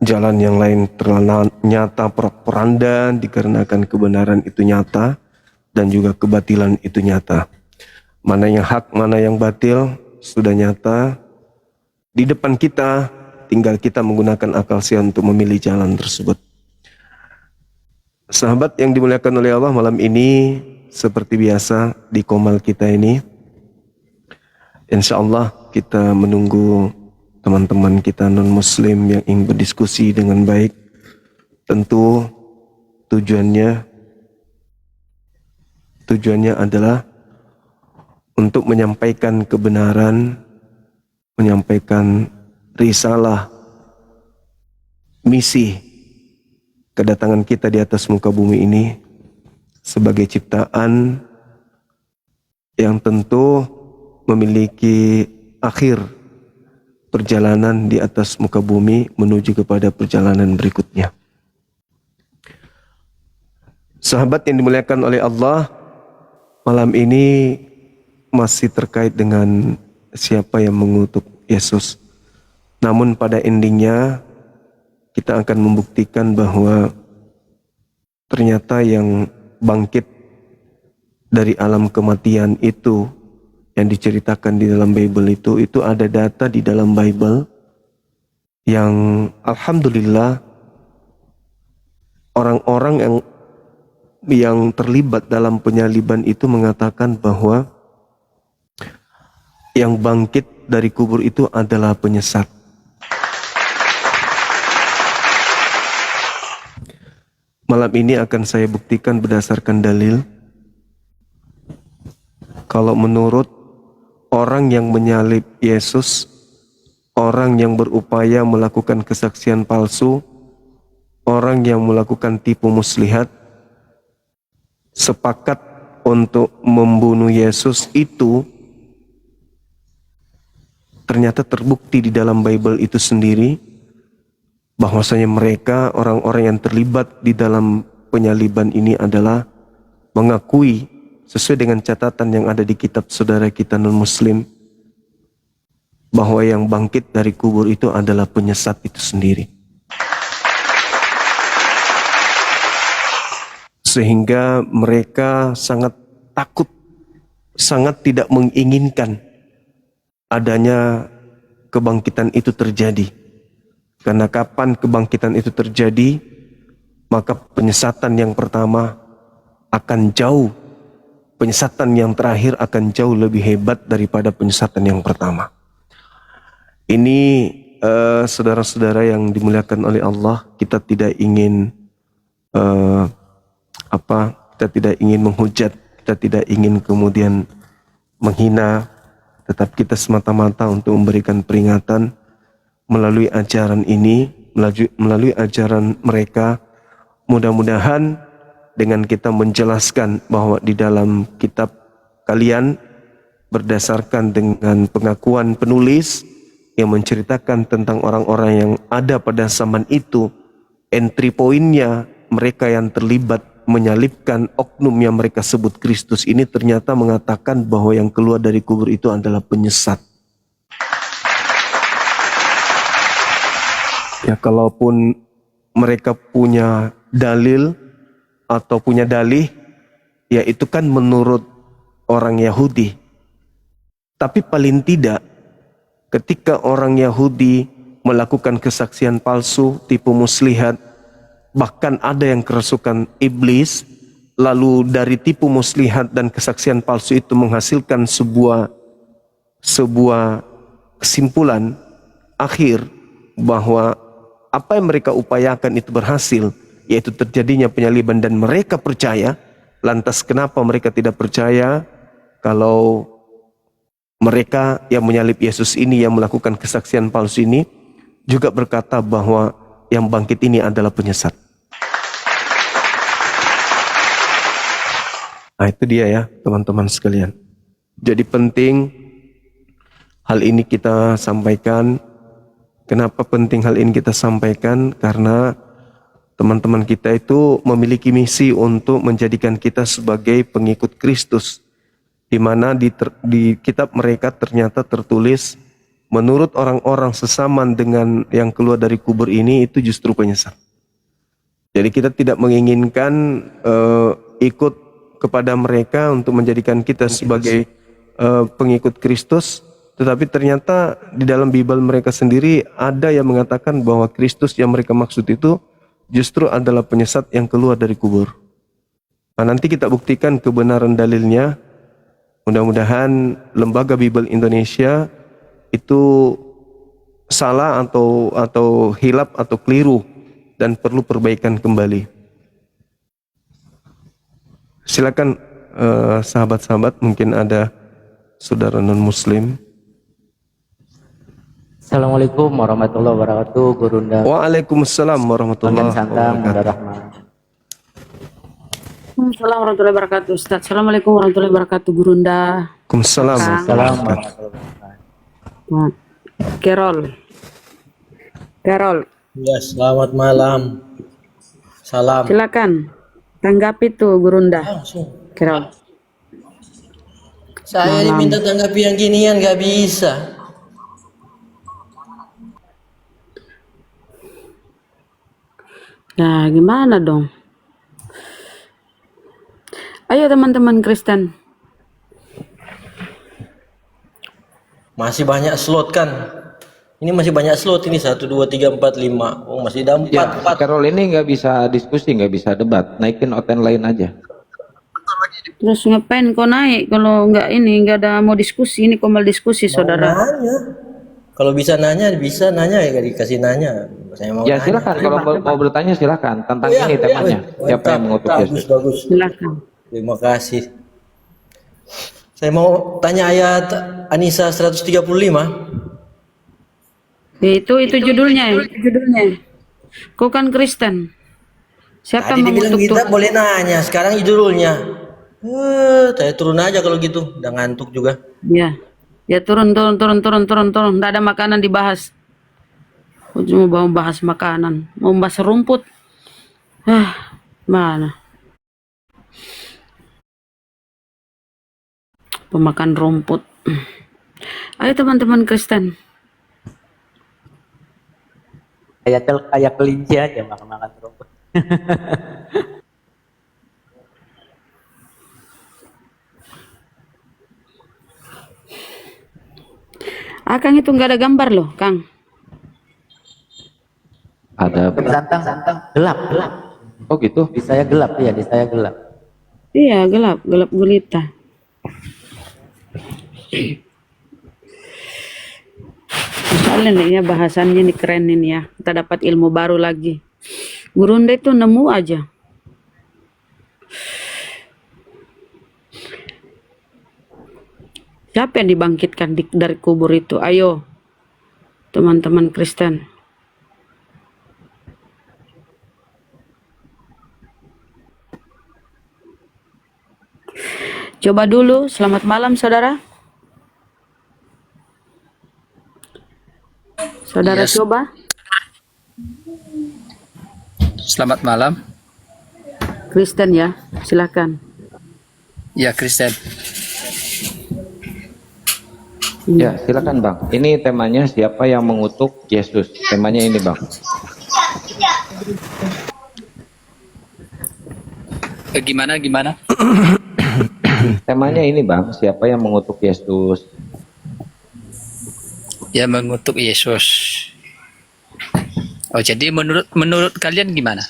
jalan yang lain ternyata porak-poranda dikarenakan kebenaran itu nyata dan juga kebatilan itu nyata. Mana yang hak, mana yang batil sudah nyata di depan kita, tinggal kita menggunakan akal sehat untuk memilih jalan tersebut. Sahabat yang dimuliakan oleh Allah, malam ini seperti biasa di komal kita ini, insya Allah kita menunggu teman-teman kita non-muslim yang ingin berdiskusi dengan baik. Tentu tujuannya adalah untuk menyampaikan kebenaran, menyampaikan risalah, misi kedatangan kita di atas muka bumi ini sebagai ciptaan yang tentu memiliki akhir perjalanan di atas muka bumi menuju kepada perjalanan berikutnya. Sahabat yang dimuliakan oleh Allah, malam ini masih terkait dengan siapa yang mengutuk Yesus. Namun pada endingnya kita akan membuktikan bahwa ternyata yang bangkit dari alam kematian itu yang diceritakan di dalam Bible itu ada data di dalam Bible yang alhamdulillah orang-orang yang terlibat dalam penyaliban itu mengatakan bahwa yang bangkit dari kubur itu adalah penyesat. Malam ini akan saya buktikan berdasarkan dalil. Kalau menurut orang yang menyalib Yesus, orang yang berupaya melakukan kesaksian palsu, orang yang melakukan tipu muslihat, sepakat untuk membunuh Yesus itu ternyata terbukti di dalam Bible itu sendiri bahwasanya mereka orang-orang yang terlibat di dalam penyaliban ini adalah mengakui sesuai dengan catatan yang ada di kitab saudara kita non-muslim bahwa yang bangkit dari kubur itu adalah penyesat itu sendiri. Sehingga mereka sangat takut, sangat tidak menginginkan adanya kebangkitan itu terjadi. Karena kapan kebangkitan itu terjadi, maka penyesatan yang pertama akan jauh, penyesatan yang terakhir akan jauh lebih hebat daripada penyesatan yang pertama. Ini saudara-saudara yang dimuliakan oleh Allah, kita tidak ingin kita tidak ingin menghujat, kita tidak ingin kemudian menghina, tetap kita semata-mata untuk memberikan peringatan melalui ajaran ini, melalui ajaran mereka. Mudah-mudahan dengan kita menjelaskan bahwa di dalam kitab kalian berdasarkan dengan pengakuan penulis yang menceritakan tentang orang-orang yang ada pada zaman itu, entry pointnya mereka yang terlibat menyalibkan oknum yang mereka sebut Kristus ini ternyata mengatakan bahwa yang keluar dari kubur itu adalah penyesat. Ya, kalaupun mereka punya dalil atau punya dalih, ya itu kan menurut orang Yahudi. Tapi paling tidak ketika orang Yahudi melakukan kesaksian palsu, tipu muslihat, bahkan ada yang kerasukan iblis, lalu dari tipu muslihat dan kesaksian palsu itu menghasilkan sebuah kesimpulan akhir bahwa apa yang mereka upayakan itu berhasil, yaitu terjadinya penyaliban dan mereka percaya. Lantas kenapa mereka tidak percaya kalau mereka yang menyalib Yesus ini, yang melakukan kesaksian palsu ini juga berkata bahwa yang bangkit ini adalah penyesat. Nah itu dia ya teman-teman sekalian. Jadi penting hal ini kita sampaikan. Kenapa penting hal ini kita sampaikan? Karena teman-teman kita itu memiliki misi untuk menjadikan kita sebagai pengikut Kristus, di mana di kitab mereka ternyata tertulis menurut orang-orang sesaman dengan yang keluar dari kubur ini itu justru penyesat. Jadi kita tidak menginginkan ikut kepada mereka untuk menjadikan kita sebagai pengikut Kristus, tetapi ternyata di dalam Bible mereka sendiri ada yang mengatakan bahwa Kristus yang mereka maksud itu justru adalah penyesat yang keluar dari kubur. Nah, nanti kita buktikan kebenaran dalilnya. Mudah-mudahan Lembaga Bible Indonesia itu salah atau hilap atau keliru dan perlu perbaikan kembali. Silakan sahabat-sahabat, mungkin ada saudara non-muslim. Assalamualaikum warahmatullahi wabarakatuh, Gurunda. Waalaikumsalam warahmatullahi wabarakatuh. Assalamualaikum warahmatullahi wabarakatuh, Ustaz. Assalamualaikum warahmatullahi wabarakatuh, Gurunda. Waalaikumsalam. Carol. Ya, selamat malam. Salam. Silakan tanggapi tuh Gurunda. Langsung. Carol. Saya diminta tanggapi yang ginian nggak bisa. Nah, gimana dong? Ayo teman-teman Kristen. Masih banyak slot kan? Ini masih banyak slot ini 1, 2, 3, 4, 5. Oh masih ada 4. Ya, Carol ini nggak bisa diskusi, nggak bisa debat. Naikin oten lain aja. Terus ngapain kau naik kalau nggak ada mau diskusi? Ini kau mau diskusi, saudara. Nanya. Kalau bisa nanya ya dikasih nanya. Saya mau Ya nanya. silakan kalau mau bertanya silakan tentang ini temanya. Siapa yang mengutuk Yesus? Bagus. Silakan. Terima kasih. Saya mau tanya ayat Anisa 135. Itu judulnya. Kau kan Kristen. Siapa Tadi dibilang mengutuk kita Tuhan? boleh nanya, sekarang judulnya. Saya turun aja kalau gitu, udah ngantuk juga. Ya turun. Nggak ada makanan dibahas. Aku cuma mau bahas makanan, mau bahas rumput. Mana? Pemakan rumput. Ayo teman-teman Kristen. Kayak kelinci aja makan rumput. Kang itu nggak ada gambar loh, Kang. Ada. Santang gelap. Oh gitu. Di saya gelap ya, di saya gelap. Iya, gelap gulita. Soalnya nih ya bahasannya nih keren ini ya. Kita dapat ilmu baru lagi. Gurunda itu nemu aja. Siapa yang dibangkitkan dari kubur itu? Ayo, teman-teman Kristen. Coba dulu. Selamat malam, saudara. Saudara Yes. coba. Selamat malam. Kristen ya, silakan. Ya, Kristen. Ya silakan Bang. Ini temanya siapa yang mengutuk Yesus? Temanya ini Bang. Gimana? Temanya ini Bang, siapa yang mengutuk Yesus? Ya, mengutuk Yesus. Oh, jadi menurut kalian gimana?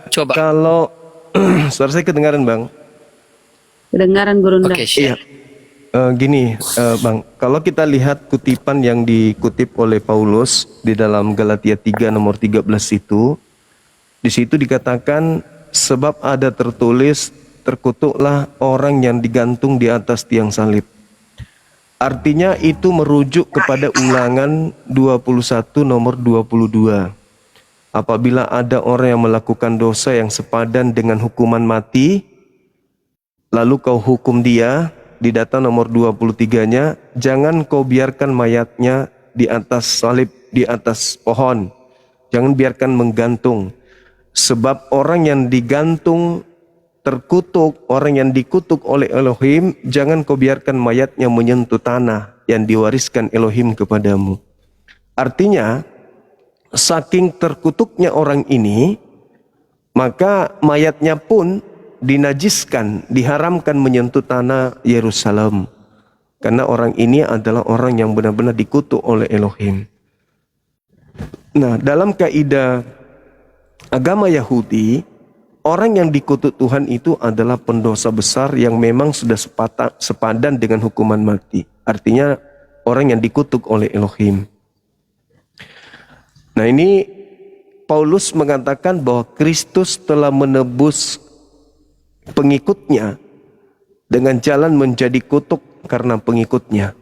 Coba. Kalau suara saya kedengaran Bang. Kedengaran Gurunda. Oke, siap. Gini Bang, kalau kita lihat kutipan yang dikutip oleh Paulus di dalam Galatia 3 nomor 13 itu, di situ dikatakan sebab ada tertulis terkutuklah orang yang digantung di atas tiang salib. Artinya itu merujuk kepada Ulangan 21 nomor 22. Apabila ada orang yang melakukan dosa yang sepadan dengan hukuman mati, lalu kau hukum dia, di data nomor 23-nya, jangan kau biarkan mayatnya di atas salib, di atas pohon. Jangan biarkan menggantung. Sebab orang yang digantung terkutuk, orang yang dikutuk oleh Elohim, jangan kau biarkan mayatnya menyentuh tanah yang diwariskan Elohim kepadamu. Artinya, saking terkutuknya orang ini, maka mayatnya pun dinajiskan, diharamkan menyentuh tanah Yerusalem. Karena orang ini adalah orang yang benar-benar dikutuk oleh Elohim. Nah, dalam kaidah agama Yahudi, orang yang dikutuk Tuhan itu adalah pendosa besar yang memang sudah sepadan dengan hukuman mati. Artinya orang yang dikutuk oleh Elohim. Nah, ini Paulus mengatakan bahwa Kristus telah menebus pengikutnya dengan jalan menjadi kutuk karena pengikutnya.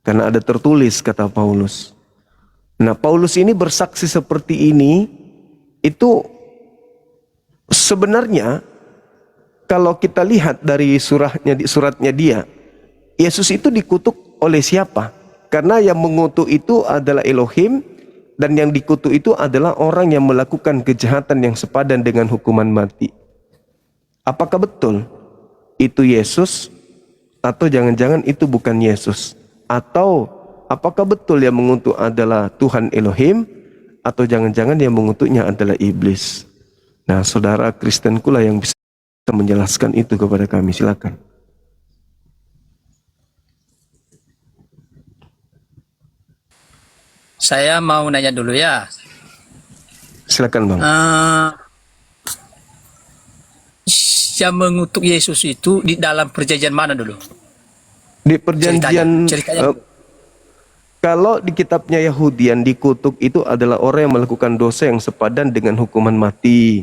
Karena ada tertulis, kata Paulus. Nah, Paulus ini bersaksi seperti ini, itu sebenarnya kalau kita lihat dari suratnya dia, Yesus itu dikutuk oleh siapa? Karena yang mengutuk itu adalah Elohim, dan yang dikutuk itu adalah orang yang melakukan kejahatan yang sepadan dengan hukuman mati. Apakah betul itu Yesus? Atau jangan-jangan itu bukan Yesus? Atau apakah betul yang mengutuk adalah Tuhan Elohim? Atau jangan-jangan yang mengutuknya adalah iblis? Nah, saudara Kristenku lah yang bisa menjelaskan itu kepada kami. Silakan. Saya mau nanya dulu ya. Silakan, Bang. Yang mengutuk Yesus itu di dalam perjanjian mana dulu? Di perjanjian Ceritanya. kalau di kitabnya Yahudi yang dikutuk itu adalah orang yang melakukan dosa yang sepadan dengan hukuman mati.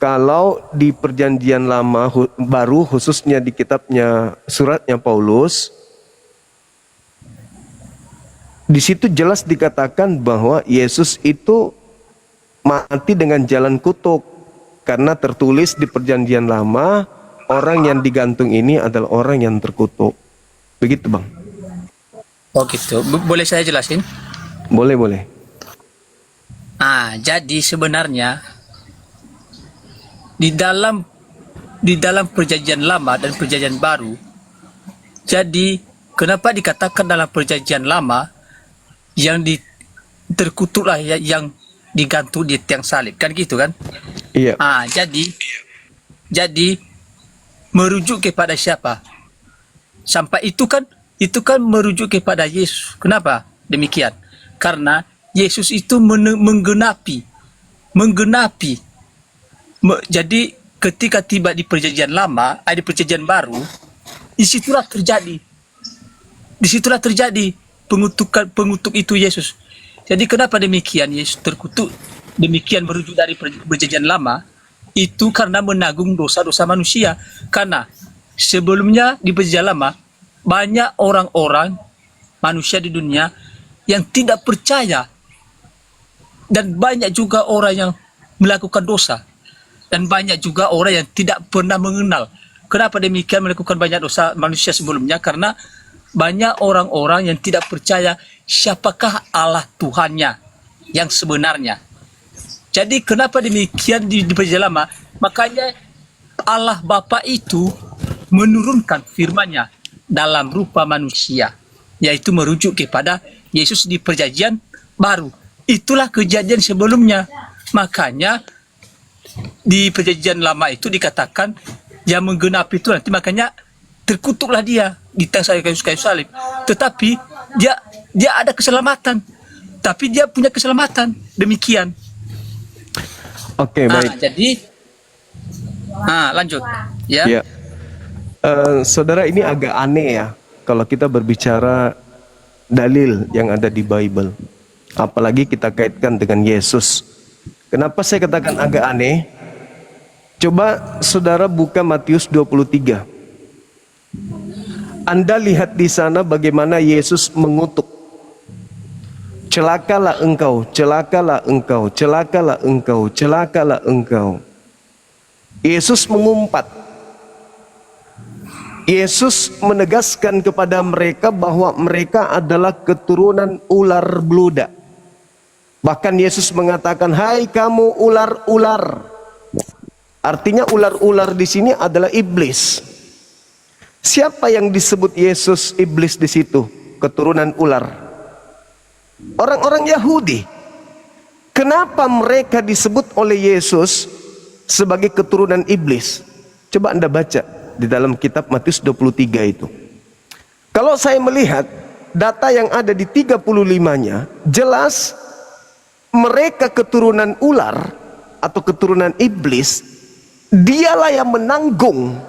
Kalau di perjanjian lama baru, khususnya di kitabnya suratnya Paulus, di situ jelas dikatakan bahwa Yesus itu mati dengan jalan kutuk. Karena tertulis di perjanjian lama, orang yang digantung ini adalah orang yang terkutuk. Begitu, Bang. Oh gitu. Boleh saya jelasin? Boleh. Jadi sebenarnya di dalam perjanjian lama dan perjanjian baru, jadi kenapa dikatakan dalam perjanjian lama yang terkutuklah yang digantung di tiang salib, kan gitu kan? Iya. Jadi merujuk kepada siapa? Sampai itu kan merujuk kepada Yesus. Kenapa demikian? Karena Yesus itu menggenapi. Jadi ketika tiba di perjanjian lama, di perjanjian baru, disitulah terjadi pengutuk itu Yesus. Jadi kenapa demikian Yesus terkutuk? Demikian merujuk dari perjanjian lama itu karena menanggung dosa-dosa manusia. Karena sebelumnya di perjanjian lama banyak orang-orang manusia di dunia yang tidak percaya, dan banyak juga orang yang melakukan dosa, dan banyak juga orang yang tidak pernah mengenal. Kenapa demikian melakukan banyak dosa manusia sebelumnya? Karena banyak orang-orang yang tidak percaya siapakah Allah Tuhannya yang sebenarnya. Jadi kenapa demikian di perjanjian lama? Makanya Allah Bapa itu menurunkan firman-Nya dalam rupa manusia, yaitu merujuk kepada Yesus di perjanjian baru. Itulah kejadian sebelumnya. Makanya di perjanjian lama itu dikatakan yang menggenapi itu nanti, makanya terkutuklah dia di kayu salib. Tetapi dia ada keselamatan. Tapi dia punya keselamatan. Demikian. Oke, baik. Jadi lanjut ya. Ya. Saudara, ini agak aneh ya kalau kita berbicara dalil yang ada di Bible. Apalagi kita kaitkan dengan Yesus. Kenapa saya katakan agak aneh? Coba saudara buka Matius 23. Anda lihat di sana bagaimana Yesus mengutuk. Celakalah engkau, celakalah engkau, celakalah engkau, celakalah engkau. Yesus mengumpat. Yesus menegaskan kepada mereka bahwa mereka adalah keturunan ular beludak. Bahkan Yesus mengatakan, "Hai kamu ular-ular." Artinya ular-ular di sini adalah iblis. Siapa yang disebut Yesus iblis di situ? Keturunan ular. Orang-orang Yahudi. Kenapa mereka disebut oleh Yesus sebagai keturunan iblis? Coba Anda baca di dalam kitab Matius 23 itu. Kalau saya melihat data yang ada di 35-nya, jelas mereka keturunan ular atau keturunan iblis, dialah yang menanggung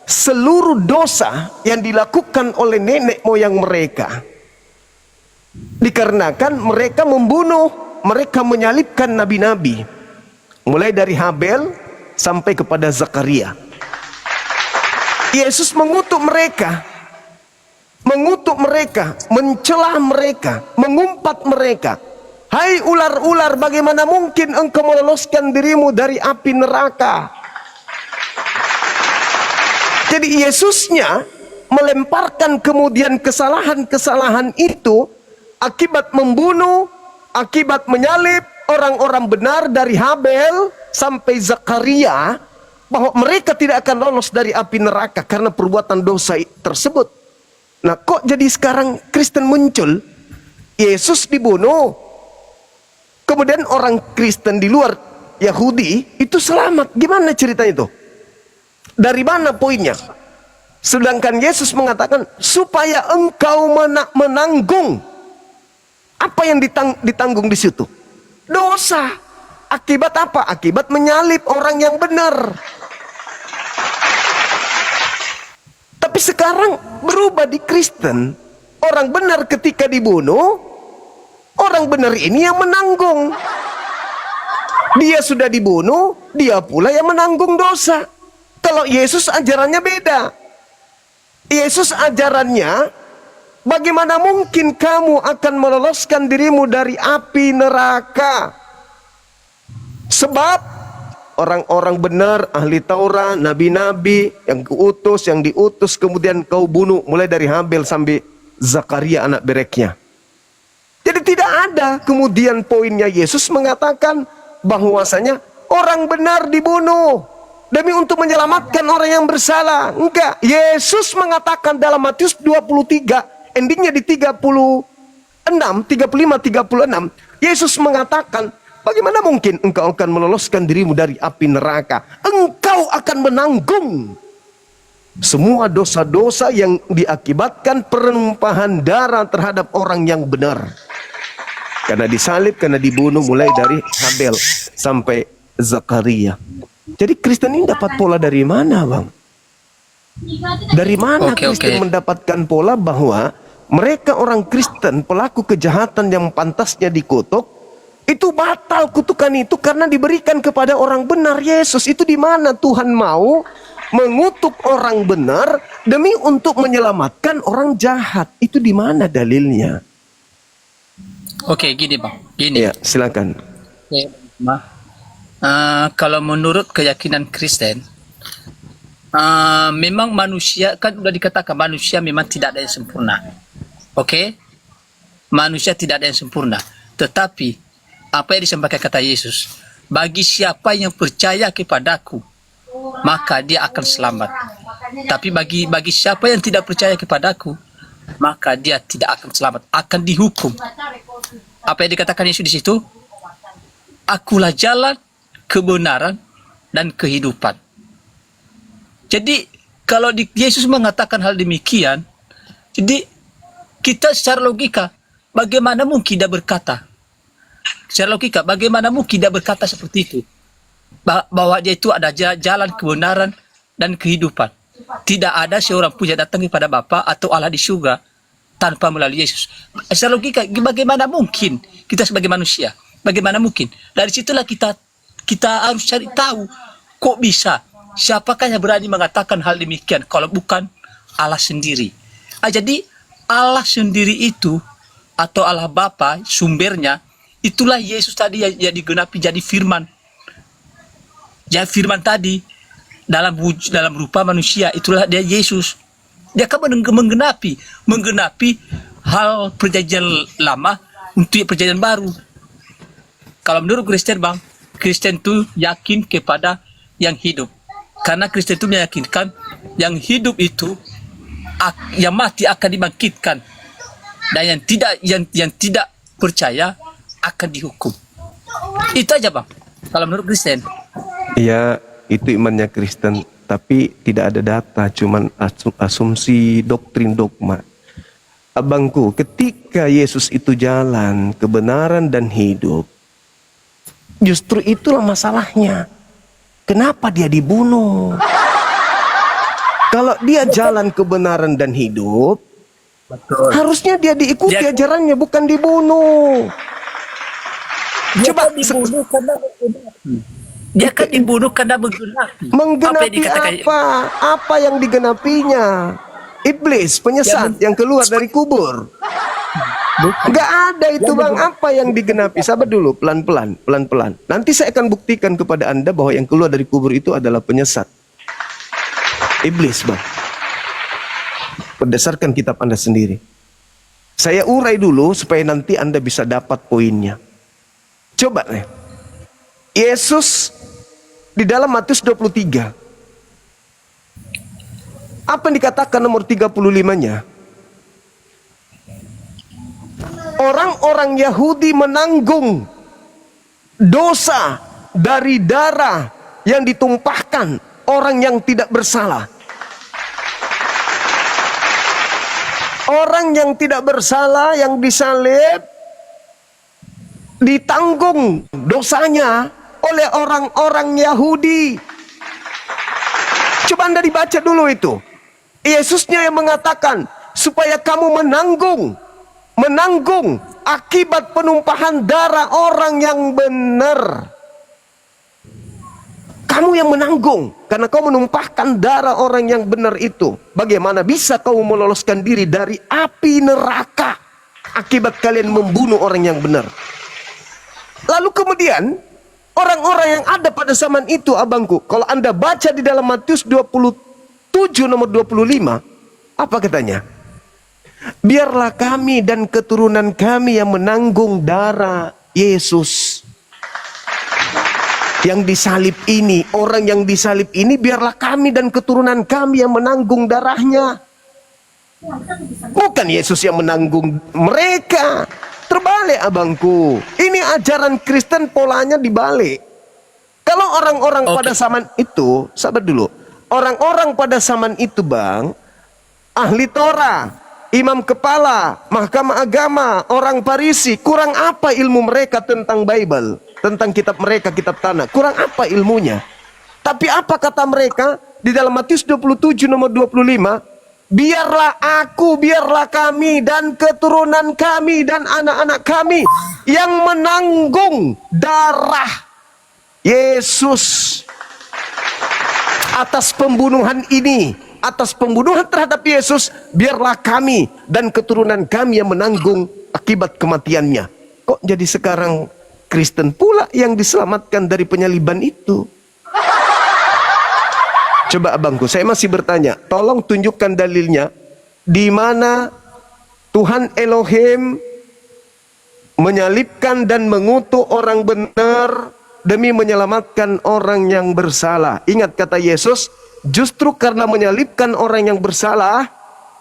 seluruh dosa yang dilakukan oleh nenek moyang mereka. Dikarenakan mereka membunuh, mereka menyalibkan nabi-nabi, mulai dari Habel sampai kepada Zakaria. Yesus mengutuk mereka, mencela mereka, mengumpat mereka. Hai ular-ular, bagaimana mungkin engkau meloloskan dirimu dari api neraka? Jadi Yesusnya melemparkan kemudian kesalahan-kesalahan itu akibat membunuh, akibat menyalib orang-orang benar dari Habel sampai Zakaria, bahwa mereka tidak akan lolos dari api neraka karena perbuatan dosa tersebut. Nah, kok jadi sekarang Kristen muncul? Yesus dibunuh, kemudian orang Kristen di luar Yahudi itu selamat. Gimana ceritanya itu? Dari mana poinnya? Sedangkan Yesus mengatakan supaya engkau menanggung apa yang ditanggung di situ? Dosa. Akibat apa? Akibat menyalib orang yang benar. Tapi sekarang berubah di Kristen. Orang benar ketika dibunuh, orang benar ini yang menanggung. Dia sudah dibunuh, dia pula yang menanggung dosa. Kalau Yesus ajarannya beda. Yesus ajarannya, bagaimana mungkin kamu akan meloloskan dirimu dari api neraka? Sebab orang-orang benar, ahli Taurat, nabi-nabi yang kuutus, yang diutus kemudian kau bunuh, mulai dari Habel sampai Zakaria anak bereknya. Jadi tidak ada kemudian poinnya Yesus mengatakan bahwasanya orang benar dibunuh demi untuk menyelamatkan orang yang bersalah. Enggak. Yesus mengatakan dalam Matius 23, endingnya di 35, 36. Yesus mengatakan, bagaimana mungkin engkau akan meloloskan dirimu dari api neraka? Engkau akan menanggung semua dosa-dosa yang diakibatkan penumpahan darah terhadap orang yang benar. Karena disalib, karena dibunuh mulai dari Habel sampai Zakaria. Jadi Kristen ini dapat pola dari mana, Bang? Dari mana Kristen mendapatkan pola bahwa mereka orang Kristen, pelaku kejahatan yang pantasnya dikutuk, itu batal kutukan itu karena diberikan kepada orang benar. Yesus itu di mana Tuhan mau mengutuk orang benar demi untuk menyelamatkan orang jahat? Itu di mana dalilnya? Oke, gini Bang. Gini. Ya, silakan. Kalau menurut keyakinan Kristen, memang manusia, kan sudah dikatakan manusia memang tidak ada yang sempurna. Oke? Manusia tidak ada yang sempurna. Tetapi, apa yang disampaikan kata Yesus, bagi siapa yang percaya kepadaku, maka dia akan selamat. Tapi bagi siapa yang tidak percaya kepadaku, maka dia tidak akan selamat, akan dihukum. Apa yang dikatakan Yesus di situ? Akulah jalan, kebenaran, dan kehidupan. Jadi kalau Yesus mengatakan hal demikian, jadi kita secara logika, bagaimana mungkin dia berkata? Secara logika, bagaimana mungkin dia berkata seperti itu? Bahwa dia itu ada jalan kebenaran dan kehidupan. Tidak ada seorang pun yang datang kepada Bapa atau Allah di surga tanpa melalui Yesus. Secara logika, bagaimana mungkin kita sebagai manusia? Bagaimana mungkin? Dari situlah kita harus cari tahu, kok bisa? Siapakah yang berani mengatakan hal demikian kalau bukan Allah sendiri? Jadi Allah sendiri itu, atau Allah Bapa sumbernya, itulah Yesus tadi yang digenapi jadi firman. Jadi firman tadi dalam rupa manusia, itulah dia Yesus. Dia akan menggenapi hal perjanjian lama untuk perjanjian baru. Kalau menurut Kristen, Bang, Kristen itu yakin kepada yang hidup. Karena Kristen itu meyakinkan yang hidup itu yang mati akan dibangkitkan, dan yang tidak percaya akan dihukum. Itu aja bang, kalau menurut Kristen. Ya, itu imannya Kristen, tapi tidak ada data, cuman asumsi doktrin dogma. Abangku, ketika Yesus itu jalan, kebenaran dan hidup, justru itulah masalahnya. Kenapa dia dibunuh? Kalau dia jalan kebenaran dan hidup, harusnya dia diikuti ajarannya, bukan dibunuh. Coba Dia kan dibunuh karena menggenapi. menggenapi apa yang digenapinya? Iblis, penyesat yang keluar dari kubur. Enggak ada itu bang, apa yang digenapi? Sabar dulu, pelan-pelan. Nanti saya akan buktikan kepada Anda bahwa yang keluar dari kubur itu adalah penyesat. Iblis bang. Berdasarkan kitab Anda sendiri. Saya urai dulu supaya nanti Anda bisa dapat poinnya. Coba nih. Yesus di dalam Matius 23. Apa yang dikatakan nomor 35-nya? Orang-orang Yahudi menanggung dosa dari darah yang ditumpahkan orang yang tidak bersalah. Orang yang tidak bersalah yang disalib ditanggung dosanya oleh orang-orang Yahudi. Coba Anda dibaca dulu itu. Yesusnya yang mengatakan supaya kamu menanggung akibat penumpahan darah orang yang benar. Kamu yang menanggung karena kau menumpahkan darah orang yang benar itu. Bagaimana bisa kau meloloskan diri dari api neraka akibat kalian membunuh orang yang benar? Lalu kemudian orang-orang yang ada pada zaman itu, abangku, kalau Anda baca di dalam Matius 27 nomor 25, apa katanya? Biarlah kami dan keturunan kami yang menanggung darah Yesus yang disalib ini. Orang yang disalib ini, biarlah kami dan keturunan kami yang menanggung darahnya. Bukan Yesus yang menanggung mereka. Terbalik abangku. Ini ajaran Kristen, polanya dibalik. Kalau orang-orang pada zaman itu, sabar dulu. Orang-orang pada zaman itu bang, ahli Torah, imam kepala, mahkamah agama, orang Farisi, kurang apa ilmu mereka tentang Bible, tentang kitab mereka, kitab tanah? Kurang apa ilmunya? Tapi apa kata mereka di dalam Matius 27 nomor 25? Biarlah aku, biarlah kami dan keturunan kami dan anak-anak kami yang menanggung darah Yesus atas pembunuhan ini, atas pembunuhan terhadap Yesus. Biarlah kami dan keturunan kami yang menanggung akibat kematiannya. Kok jadi sekarang Kristen pula yang diselamatkan dari penyaliban itu? Coba abangku, saya masih bertanya, tolong tunjukkan dalilnya di mana Tuhan Elohim menyalibkan dan mengutuk orang benar demi menyelamatkan orang yang bersalah. Ingat kata Yesus, justru karena menyalibkan orang yang bersalah,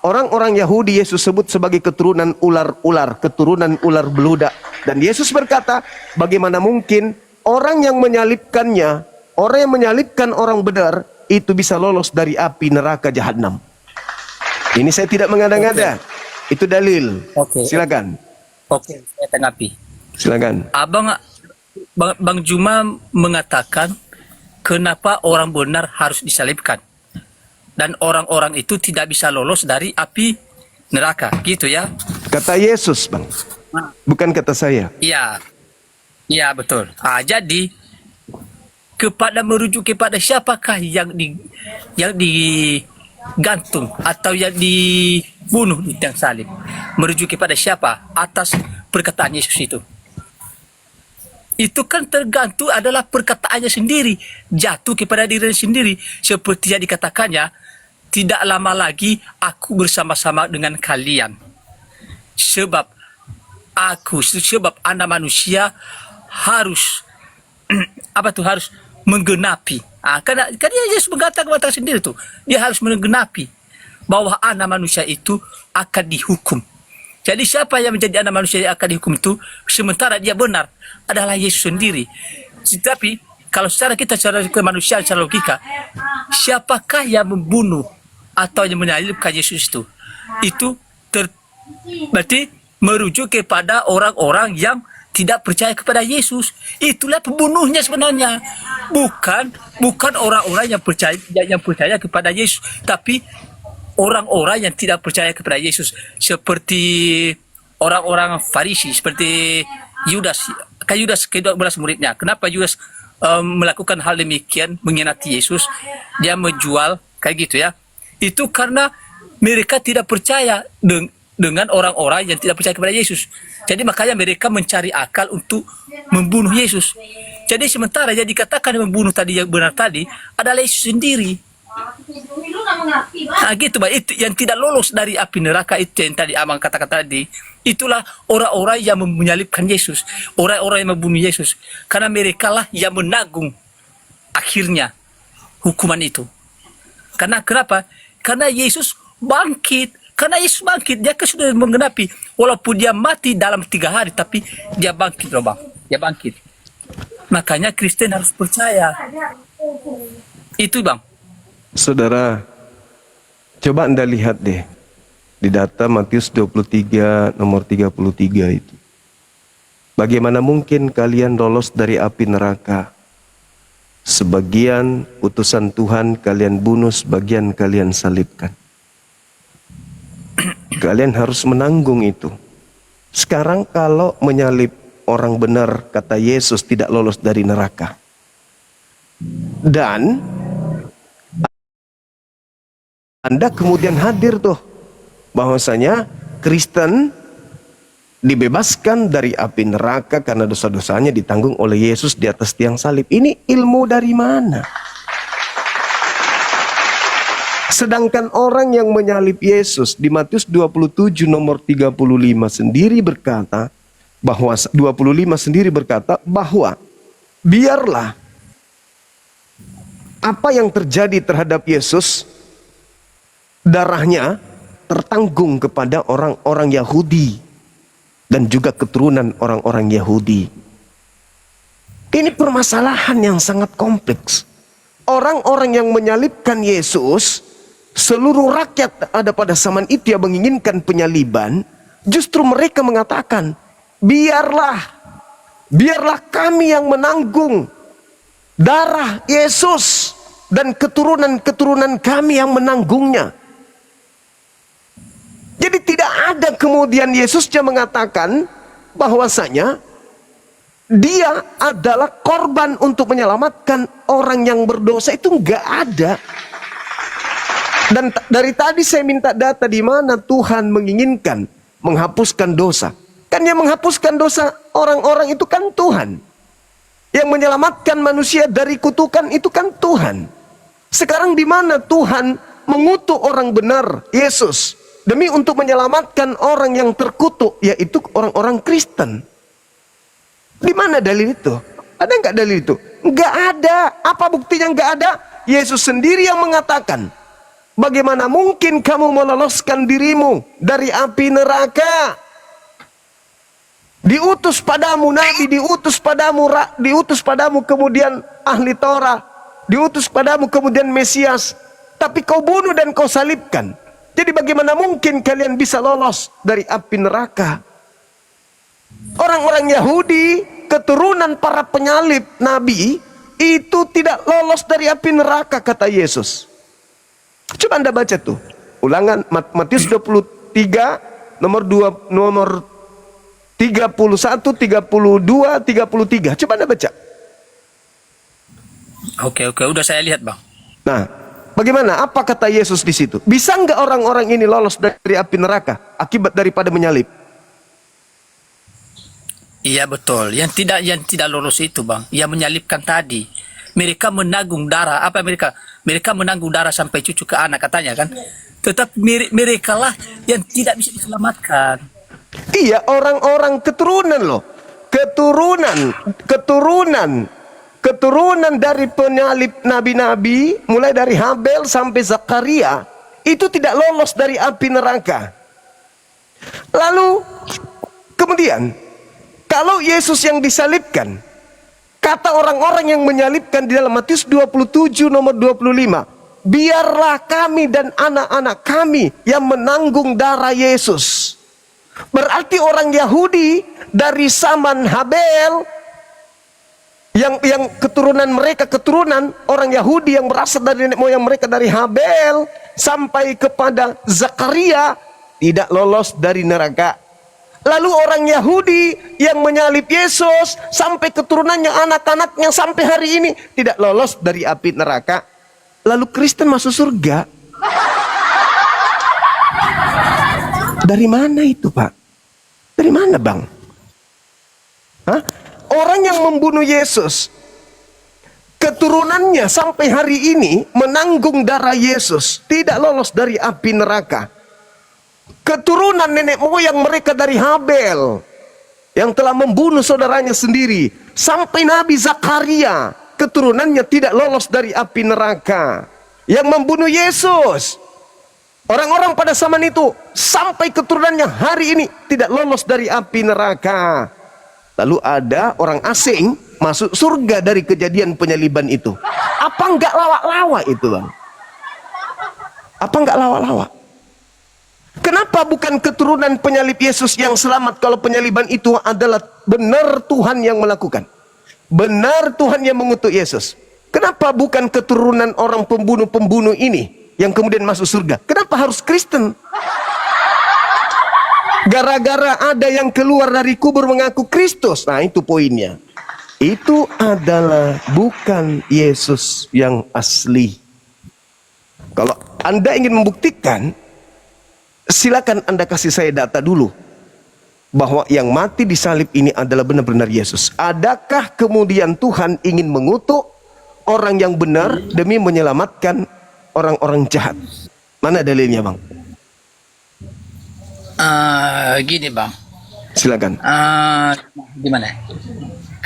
orang-orang Yahudi Yesus sebut sebagai keturunan ular-ular, keturunan ular beludak. Dan Yesus berkata, bagaimana mungkin orang yang menyalibkannya, orang yang menyalibkan orang benar, itu bisa lolos dari api neraka jahanam. Ini saya tidak mengada-ngada. Itu dalil. Silakan. Saya tanggapi. Silakan. Bang Juma mengatakan kenapa orang benar harus disalibkan dan orang-orang itu tidak bisa lolos dari api neraka, gitu ya? Kata Yesus, Bang. Bukan kata saya. Iya. Iya, betul. Jadi merujuk kepada siapakah yang digantung atau yang dibunuh di tiang salib? Merujuk kepada siapa atas perkataan Yesus itu? Itu kan tergantung adalah perkataannya sendiri, jatuh kepada dirinya sendiri, seperti yang dikatakannya, tidak lama lagi aku bersama-sama dengan kalian, sebab anak manusia harus menggenapi. Karena Yesus mengatakan sendiri tuh, dia harus menggenapi bahwa anak manusia itu akan dihukum. Jadi siapa yang menjadi anak manusia yang akan dihukum itu, sementara dia benar, adalah Yesus sendiri. Tetapi kalau secara kita, secara kemanusiaan, secara logika, siapakah yang membunuh atau yang menyalibkan Yesus itu? Itu berarti merujuk kepada orang-orang yang tidak percaya kepada Yesus. Itulah pembunuhnya sebenarnya. Bukan orang-orang yang percaya kepada Yesus, tapi orang-orang yang tidak percaya kepada Yesus, seperti orang-orang Farisi, seperti Yudas. Kan Yudas ke-12 muridnya. Kenapa Yudas melakukan hal demikian, mengkhianati Yesus? Dia menjual kayak gitu ya. Itu karena mereka tidak percaya dengan orang-orang yang tidak percaya kepada Yesus. Jadi makanya mereka mencari akal untuk membunuh Yesus. Jadi sementara yang dikatakan membunuh tadi, yang benar tadi, adalah Yesus sendiri. Nah gitu, Pak. Itu yang tidak lolos dari api neraka, itu yang tadi Amang katakan tadi. Itulah orang-orang yang menyalibkan Yesus, orang-orang yang membunuh Yesus, karena mereka lah yang menanggung akhirnya hukuman itu. Karena kenapa? Karena Yesus bangkit. Karena Yesus bangkit, dia kan sudah menggenapi. Walaupun dia mati dalam 3 hari, tapi dia bangkit loh, Bang. Dia bangkit. Makanya Kristen harus percaya. Itu, Bang. Saudara, coba Anda lihat deh di data Matius 23 nomor 33 itu. Bagaimana mungkin kalian lolos dari api neraka? Sebagian utusan Tuhan kalian bunuh, sebagian kalian salibkan. Kalian harus menanggung itu. Sekarang kalau menyalib orang benar, kata Yesus, tidak lolos dari neraka. Dan Anda kemudian hadir tuh bahwasanya Kristen dibebaskan dari api neraka karena dosa-dosanya ditanggung oleh Yesus di atas tiang salib. Ini ilmu dari mana? Sedangkan orang yang menyalib Yesus di Matius 27 nomor 35 sendiri berkata bahwa biarlah apa yang terjadi terhadap Yesus, darahnya tertanggung kepada orang-orang Yahudi dan juga keturunan orang-orang Yahudi. Ini permasalahan yang sangat kompleks. Orang-orang yang menyalibkan Yesus, seluruh rakyat ada pada zaman itu yang menginginkan penyaliban, justru mereka mengatakan, biarlah kami yang menanggung darah Yesus dan keturunan-keturunan kami yang menanggungnya. Jadi tidak ada kemudian Yesus yang mengatakan bahwasanya dia adalah korban untuk menyelamatkan orang yang berdosa. Itu enggak ada. Dan dari tadi saya minta data di mana Tuhan menginginkan menghapuskan dosa. Kan yang menghapuskan dosa orang-orang itu kan Tuhan. Yang menyelamatkan manusia dari kutukan itu kan Tuhan. Sekarang di mana Tuhan mengutuk orang benar, Yesus, demi untuk menyelamatkan orang yang terkutuk, yaitu orang-orang Kristen. Di mana dalil itu? Ada nggak dalil itu? Nggak ada. Apa buktinya nggak ada? Yesus sendiri yang mengatakan, bagaimana mungkin kamu meloloskan dirimu dari api neraka? Diutus padamu nabi, diutus padamu kemudian ahli Torah, diutus padamu kemudian Mesias, tapi kau bunuh dan kau salibkan. Jadi bagaimana mungkin kalian bisa lolos dari api neraka? Orang-orang Yahudi, keturunan para penyalib nabi, itu tidak lolos dari api neraka, kata Yesus. Coba Anda baca tuh. Ulangan Matius 23 nomor 31, 32, 33. Coba Anda baca. Oke, udah saya lihat, Bang. Nah, bagaimana? Apa kata Yesus di situ? Bisa nggak orang-orang ini lolos dari api neraka akibat daripada menyalib? Iya betul. Yang tidak lolos itu, Bang, yang menyalibkan tadi. Mereka menanggung darah. Apa mereka? Mereka menanggung darah sampai cucu ke anak, katanya kan. Tetap mereka lah yang tidak bisa diselamatkan. Iya, orang-orang keturunan loh. Keturunan keturunan dari penyalib nabi-nabi, mulai dari Habel sampai Zakaria, itu tidak lolos dari api neraka. Lalu kemudian, kalau Yesus yang disalibkan, kata orang-orang yang menyalibkan di dalam Matius 27 nomor 25, biarlah kami dan anak-anak kami yang menanggung darah Yesus. Berarti orang Yahudi dari zaman Habel, yang keturunan mereka, keturunan orang Yahudi yang berasal dari nenek moyang mereka dari Habel sampai kepada Zakaria, tidak lolos dari neraka. Lalu orang Yahudi yang menyalib Yesus sampai keturunannya, anak-anaknya sampai hari ini tidak lolos dari api neraka. Lalu Kristen masuk surga. Dari mana itu, Pak? Dari mana, Bang? Hah? Orang yang membunuh Yesus, keturunannya sampai hari ini menanggung darah Yesus, tidak lolos dari api neraka. Keturunan nenek moyang mereka dari Habel, yang telah membunuh saudaranya sendiri, sampai Nabi Zakaria, keturunannya tidak lolos dari api neraka. Yang membunuh Yesus, orang-orang pada zaman itu, sampai keturunannya hari ini tidak lolos dari api neraka. Lalu ada orang asing masuk surga dari kejadian penyaliban itu. Apa enggak lawak-lawak itu, Bang? Apa enggak lawak-lawak? Kenapa bukan keturunan penyalib Yesus yang selamat kalau penyaliban itu adalah benar Tuhan yang melakukan? Benar Tuhan yang mengutuk Yesus. Kenapa bukan keturunan orang pembunuh-pembunuh ini yang kemudian masuk surga? Kenapa harus Kristen? Gara-gara ada yang keluar dari kubur mengaku Kristus. Nah, itu poinnya. Itu adalah bukan Yesus yang asli. Kalau Anda ingin membuktikan, silakan Anda kasih saya data dulu bahwa yang mati di salib ini adalah benar-benar Yesus. Adakah kemudian Tuhan ingin mengutuk orang yang benar demi menyelamatkan orang-orang jahat? Mana dalilnya, Bang? Gini Bang, Silakan. gimana?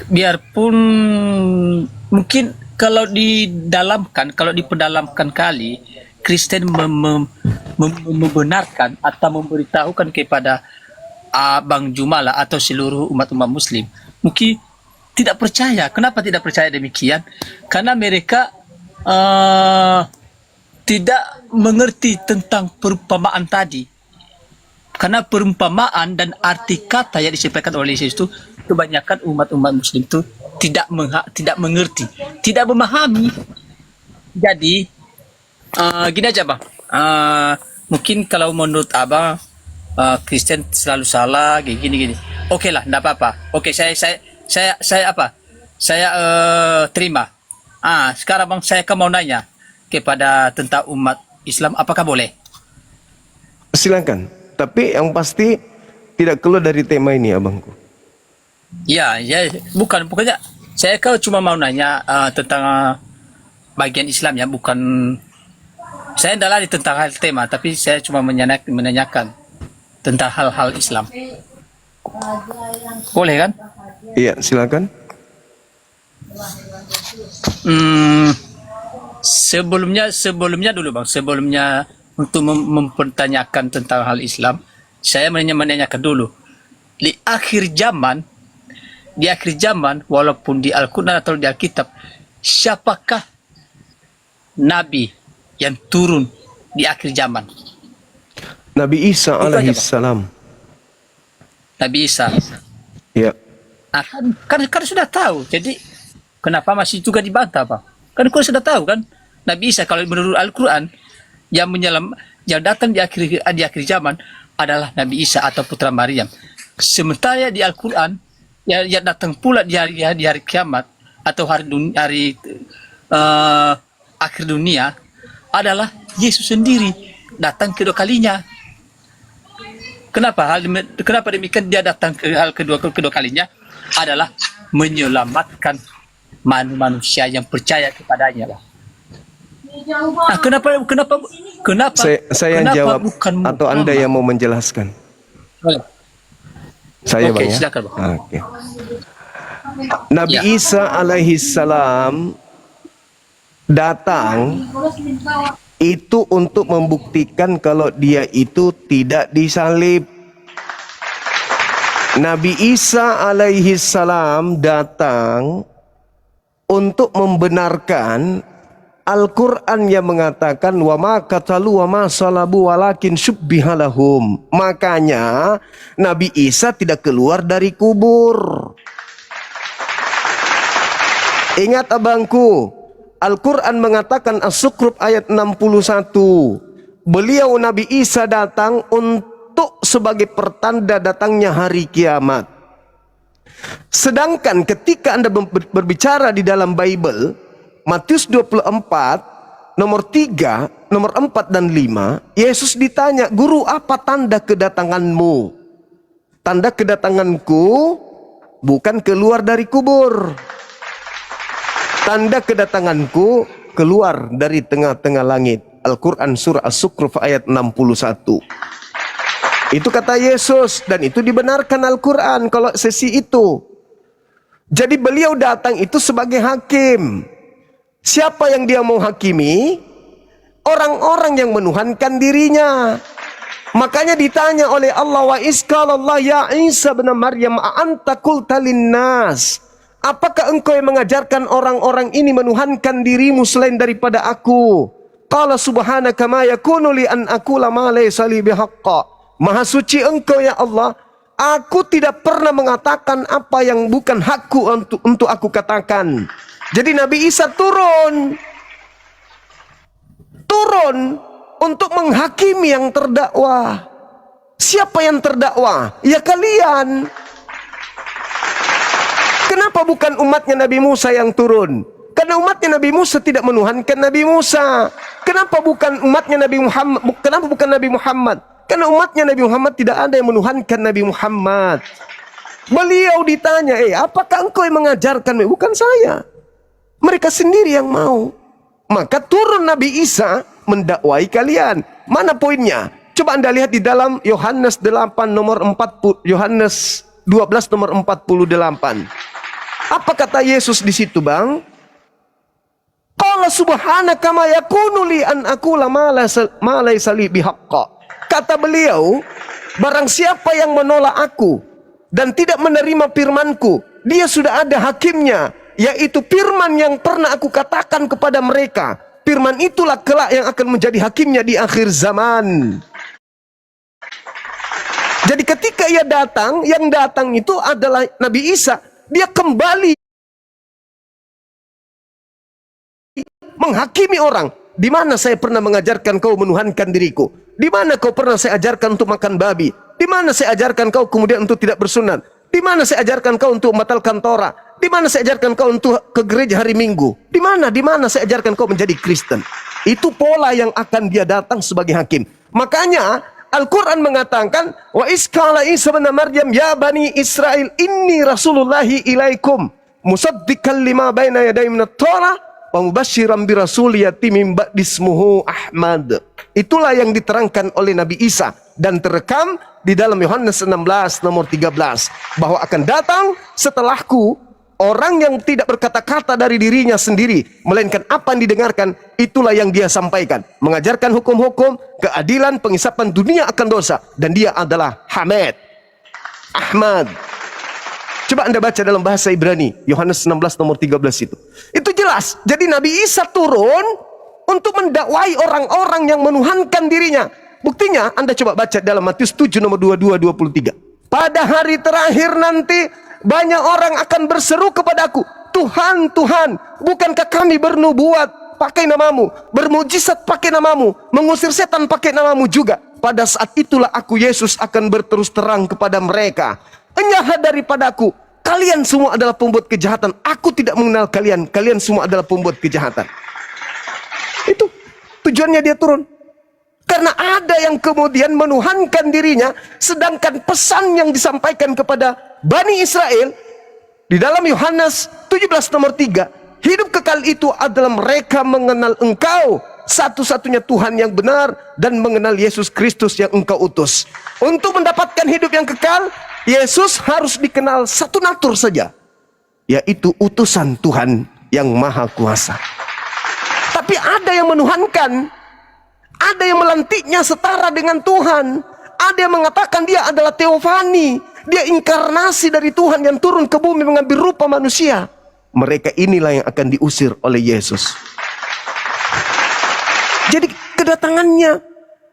Biarpun mungkin kalau dipedalamkan kali, Kristen membenarkan atau memberitahukan kepada Bang Jumala atau seluruh umat-umat Muslim, mungkin tidak percaya. Kenapa tidak percaya demikian? Karena mereka tidak mengerti tentang perumpamaan tadi. Karena perumpamaan dan arti kata yang disampaikan oleh Yesus itu, kebanyakan umat-umat Muslim itu tidak mengerti, tidak memahami. Jadi gini aja Bang, mungkin kalau menurut Abang Kristen selalu salah, gini. Oke lah, enggak apa-apa. Oke, saya terima. Sekarang Bang, saya mau nanya kepada tentang umat Islam, apakah boleh? Silakan. Tapi yang pasti tidak keluar dari tema ini, abangku. Ya, pokoknya saya cuma mau nanya tentang bagian Islam ya, bukan saya tidak lari tentang hal tema, tapi saya cuma menanyakan tentang hal-hal Islam. Boleh kan? Iya, silakan. Sebelumnya dulu Bang, untuk mempertanyakan tentang hal Islam, saya menanyakan dulu. Di akhir zaman, walaupun di Al-Quran atau di Alkitab, siapakah Nabi yang turun di akhir zaman? Nabi Isa alaihissalam. Nabi Isa. Ya. Kan sudah tahu. Jadi kenapa masih juga dibantah, Pak? Kan kau sudah tahu kan? Nabi Isa kalau menurut Al-Quran yang datang di akhir zaman adalah Nabi Isa atau putra Maryam. Sementara di Al-Quran yang datang pula di hari kiamat atau hari akhir dunia adalah Yesus sendiri datang kedua kalinya. Kenapa demikian? Dia datang kedua kalinya adalah menyelamatkan manusia yang percaya kepadanya. Nah, kenapa Saya jawab bukan atau Anda yang mau menjelaskan? Boleh. Saya, Oke, Bang, ya? silakan, Bang. Oke. Nabi Isa alaihi salam datang itu untuk membuktikan kalau dia itu tidak disalib. Nabi Isa alaihi salam datang untuk membenarkan Al-Quran yang mengatakan wa ma qatalu wa ma salabu walakin syubbiha lahum. Makanya Nabi Isa tidak keluar dari kubur. Ingat abangku, Al-Quran mengatakan As-Sukrub ayat 61. Beliau Nabi Isa datang untuk sebagai pertanda datangnya hari kiamat. Sedangkan ketika Anda berbicara di dalam Bible, Matius 24, nomor 3, nomor 4 dan 5, Yesus ditanya, "Guru, apa tanda kedatanganmu?" Tanda kedatanganku bukan keluar dari kubur. Tanda kedatanganku keluar dari tengah-tengah langit. Al-Quran surah As-Sukruf ayat 61. Itu kata Yesus, dan itu dibenarkan Al-Quran kalau sesi itu. Jadi beliau datang itu sebagai hakim. Siapa yang dia mau hakimi? Orang-orang yang menuhankan dirinya. Makanya ditanya oleh Allah, wa isqalallah ya Isa bin Maryam a'anta qulta linnas, apakah engkau yang mengajarkan orang-orang ini menuhankan dirimu selain daripada aku? Qala subhanaka ma yakunu li an aqula ma laysa li bihaqqa. Maha suci engkau ya Allah, aku tidak pernah mengatakan apa yang bukan hakku untuk aku katakan. Jadi Nabi Isa turun untuk menghakimi yang terdakwa. Siapa yang terdakwa? Ya kalian. Kenapa bukan umatnya Nabi Musa yang turun? Karena umatnya Nabi Musa tidak menuhankan Nabi Musa. Kenapa bukan umatnya Nabi Muhammad? Kenapa bukan Nabi Muhammad? Karena umatnya Nabi Muhammad tidak ada yang menuhankan Nabi Muhammad. Beliau ditanya, apakah engkau yang mengajarkan? Bukan saya. Mereka sendiri yang mau. Maka turun Nabi Isa mendakwai kalian. Mana poinnya? Coba Anda lihat di dalam Yohanes 8 nomor 40, Yohanes 12 nomor 48. Apa kata Yesus di situ, Bang? Qala subhanaka ma yakunu li an aqula ma laysa li bihaqqa. Kata beliau, barang siapa yang menolak aku dan tidak menerima firmanku, dia sudah ada hakimnya, yaitu firman yang pernah aku katakan kepada mereka. Firman itulah kelak yang akan menjadi hakimnya di akhir zaman. Jadi ketika ia datang, yang datang itu adalah Nabi Isa. Dia kembali menghakimi orang. Di mana saya pernah mengajarkan kau menuhankan diriku? Di mana kau pernah saya ajarkan untuk makan babi? Di mana saya ajarkan kau kemudian untuk tidak bersunat? Di mana saya ajarkan kau untuk membatalkan Torah? Di mana saya ajarkan kau untuk ke gereja hari Minggu? Di mana saya ajarkan kau menjadi Kristen? Itu pola yang akan dia datang sebagai hakim. Makanya Al-Quran mengatakan, wa isqala Isa bin Maryam ya bani Israel inni rasulullahi ilaikum musaddiqan lima baina yaday minat Torah wa mubasyiran bi rasul yati min ba'di ismuhu Ahmad. Itulah yang diterangkan oleh Nabi Isa dan terekam di dalam Yohanes 16 nomor 13 bahwa akan datang setelahku orang yang tidak berkata-kata dari dirinya sendiri melainkan apa yang didengarkan, itulah yang dia sampaikan, mengajarkan hukum-hukum keadilan, pengisapan dunia akan dosa, dan dia adalah Ahmad. Coba Anda baca dalam bahasa Ibrani Yohanes 16 nomor 13 itu jelas. Jadi Nabi Isa turun untuk mendakwai orang-orang yang menuhankan dirinya. Buktinya Anda coba baca dalam Matius 7 nomor 22-23. Pada hari terakhir nanti banyak orang akan berseru kepadaku, Tuhan, Tuhan, bukankah kami bernubuat pakai namamu, bermujizat pakai namamu, mengusir setan pakai namamu juga? Pada saat itulah aku Yesus akan berterus terang kepada mereka, enyahlah daripadaku, kalian semua adalah pembuat kejahatan. Aku tidak mengenal kalian, kalian semua adalah pembuat kejahatan. Itu tujuannya dia turun. Karena ada yang kemudian menuhankan dirinya, sedangkan pesan yang disampaikan kepada Bani Israel di dalam Yohanes 17 nomor 3, hidup kekal itu adalah mereka mengenal engkau satu-satunya Tuhan yang benar dan mengenal Yesus Kristus yang engkau utus. Untuk mendapatkan hidup yang kekal, Yesus harus dikenal satu natur saja, yaitu utusan Tuhan yang Maha Kuasa. Tapi ada yang menuhankan, ada yang melantiknya setara dengan Tuhan, ada yang mengatakan dia adalah teofani, dia inkarnasi dari Tuhan yang turun ke bumi mengambil rupa manusia. Mereka inilah yang akan diusir oleh Yesus. Jadi kedatangannya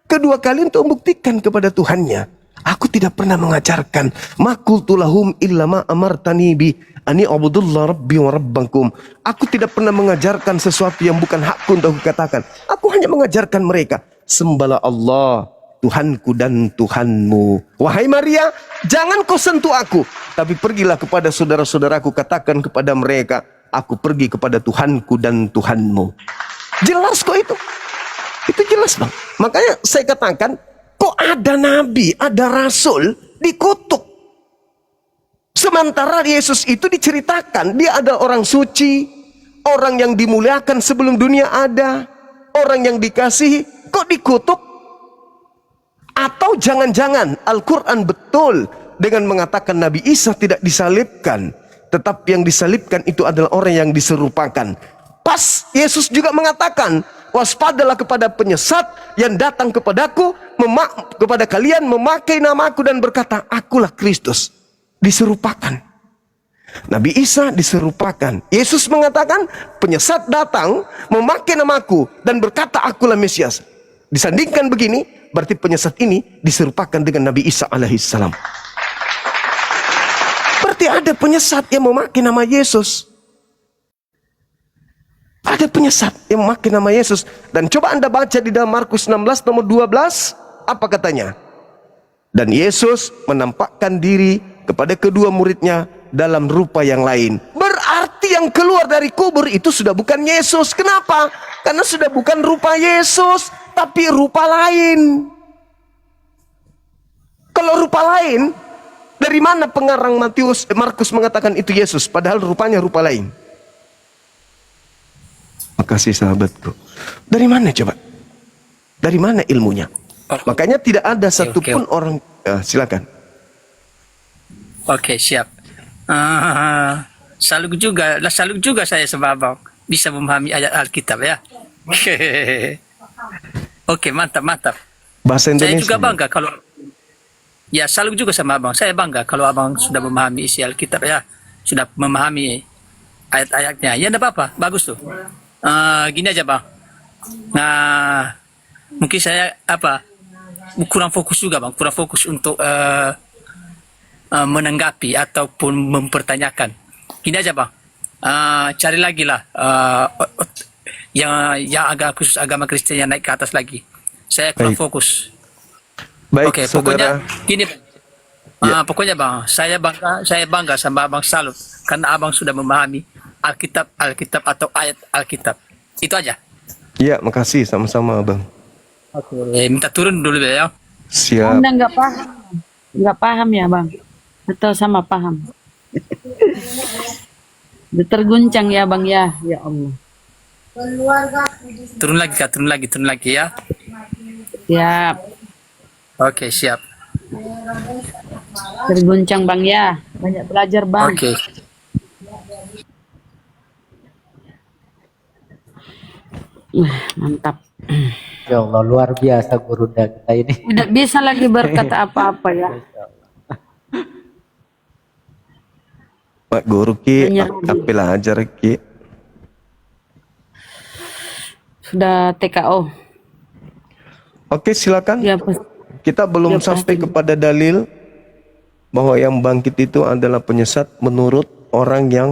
kedua kali untuk membuktikan kepada Tuhannya, aku tidak pernah mengajarkan qultu lahum illa ma amartani bi ani abudullah rabbi wa rabbakum. Aku tidak pernah mengajarkan sesuatu yang bukan hakku untuk aku katakan. Aku hanya mengajarkan mereka, sembahlah Allah, Tuhanku dan Tuhanmu. Wahai Maria, jangan kau sentuh aku, tapi pergilah kepada saudara-saudaraku, katakan kepada mereka, aku pergi kepada Tuhanku dan Tuhanmu. Jelas kok itu. Itu jelas bang. Makanya saya katakan, kok ada nabi, ada rasul dikutuk. Sementara Yesus itu diceritakan, dia adalah orang suci, orang yang dimuliakan sebelum dunia ada, orang yang dikasihi, kok dikutuk? Atau jangan-jangan Al-Quran betul dengan mengatakan Nabi Isa tidak disalibkan, tetapi yang disalibkan itu adalah orang yang diserupakan. Pas Yesus juga mengatakan, waspadalah kepada penyesat yang datang kepadaku, kepada kalian memakai namaku dan berkata, akulah Kristus. Diserupakan. Nabi Isa diserupakan. Yesus mengatakan, penyesat datang memakai namaku dan berkata, akulah Mesias. Disandingkan begini, berarti penyesat ini diserupakan dengan Nabi Isa alaihissalam. Berarti ada penyesat yang memakai nama Yesus. Ada penyesat yang memakai nama Yesus. Dan coba Anda baca di dalam Markus 16 nomor 12, apa katanya? Dan Yesus menampakkan diri kepada kedua muridnya dalam rupa yang lain. Berarti yang keluar dari kubur itu sudah bukan Yesus. Kenapa? Karena sudah bukan rupa Yesus, tapi rupa lain. Kalau rupa lain, dari mana pengarang Markus mengatakan itu Yesus, padahal rupanya rupa lain? Makasih sahabatku. Dari mana coba? Dari mana ilmunya? Makanya tidak ada satupun orang. Silakan. Oke, siap. Salut juga saya sama abang bisa memahami ayat Alkitab ya. Oke, mantap. Bahasa Indonesia. Saya juga bangga kalau salut juga sama abang. Saya bangga kalau abang sudah memahami isi Alkitab ya, sudah memahami ayat-ayatnya. Ya, enggak apa-apa, bagus tuh. Gini aja bang. Nah, mungkin saya kurang fokus juga bang, kurang fokus untuk menanggapi ataupun mempertanyakan. Gini aja bang, cari lagi lah yang agak khusus agama Kristen yang naik ke atas lagi. Saya kurang fokus. Baik, Oke, saudara. pokoknya gini bang. Pokoknya bang, saya bangga sama abang Salut karena abang sudah memahami Alkitab atau ayat Alkitab. Itu aja. Ya, makasih sama-sama abang. Oke, minta turun dulu ya. Siap. Anda nggak paham ya bang? Atau sama paham? Terguncang ya bang ya, ya Allah. Turun lagi ya. Siap. Oke, siap. Terguncang bang ya, banyak belajar bang. Oke. Mantap. Ya Allah, luar biasa gurunda kita ini. Tidak bisa lagi berkata apa-apa ya. Pak Guru Ki, Banyak. apa belajar Ki? Sudah TKO. Oke, silakan. Ya, Kita belum Ya, sampai pasti. kepada dalil bahwa yang bangkit itu adalah penyesat menurut orang yang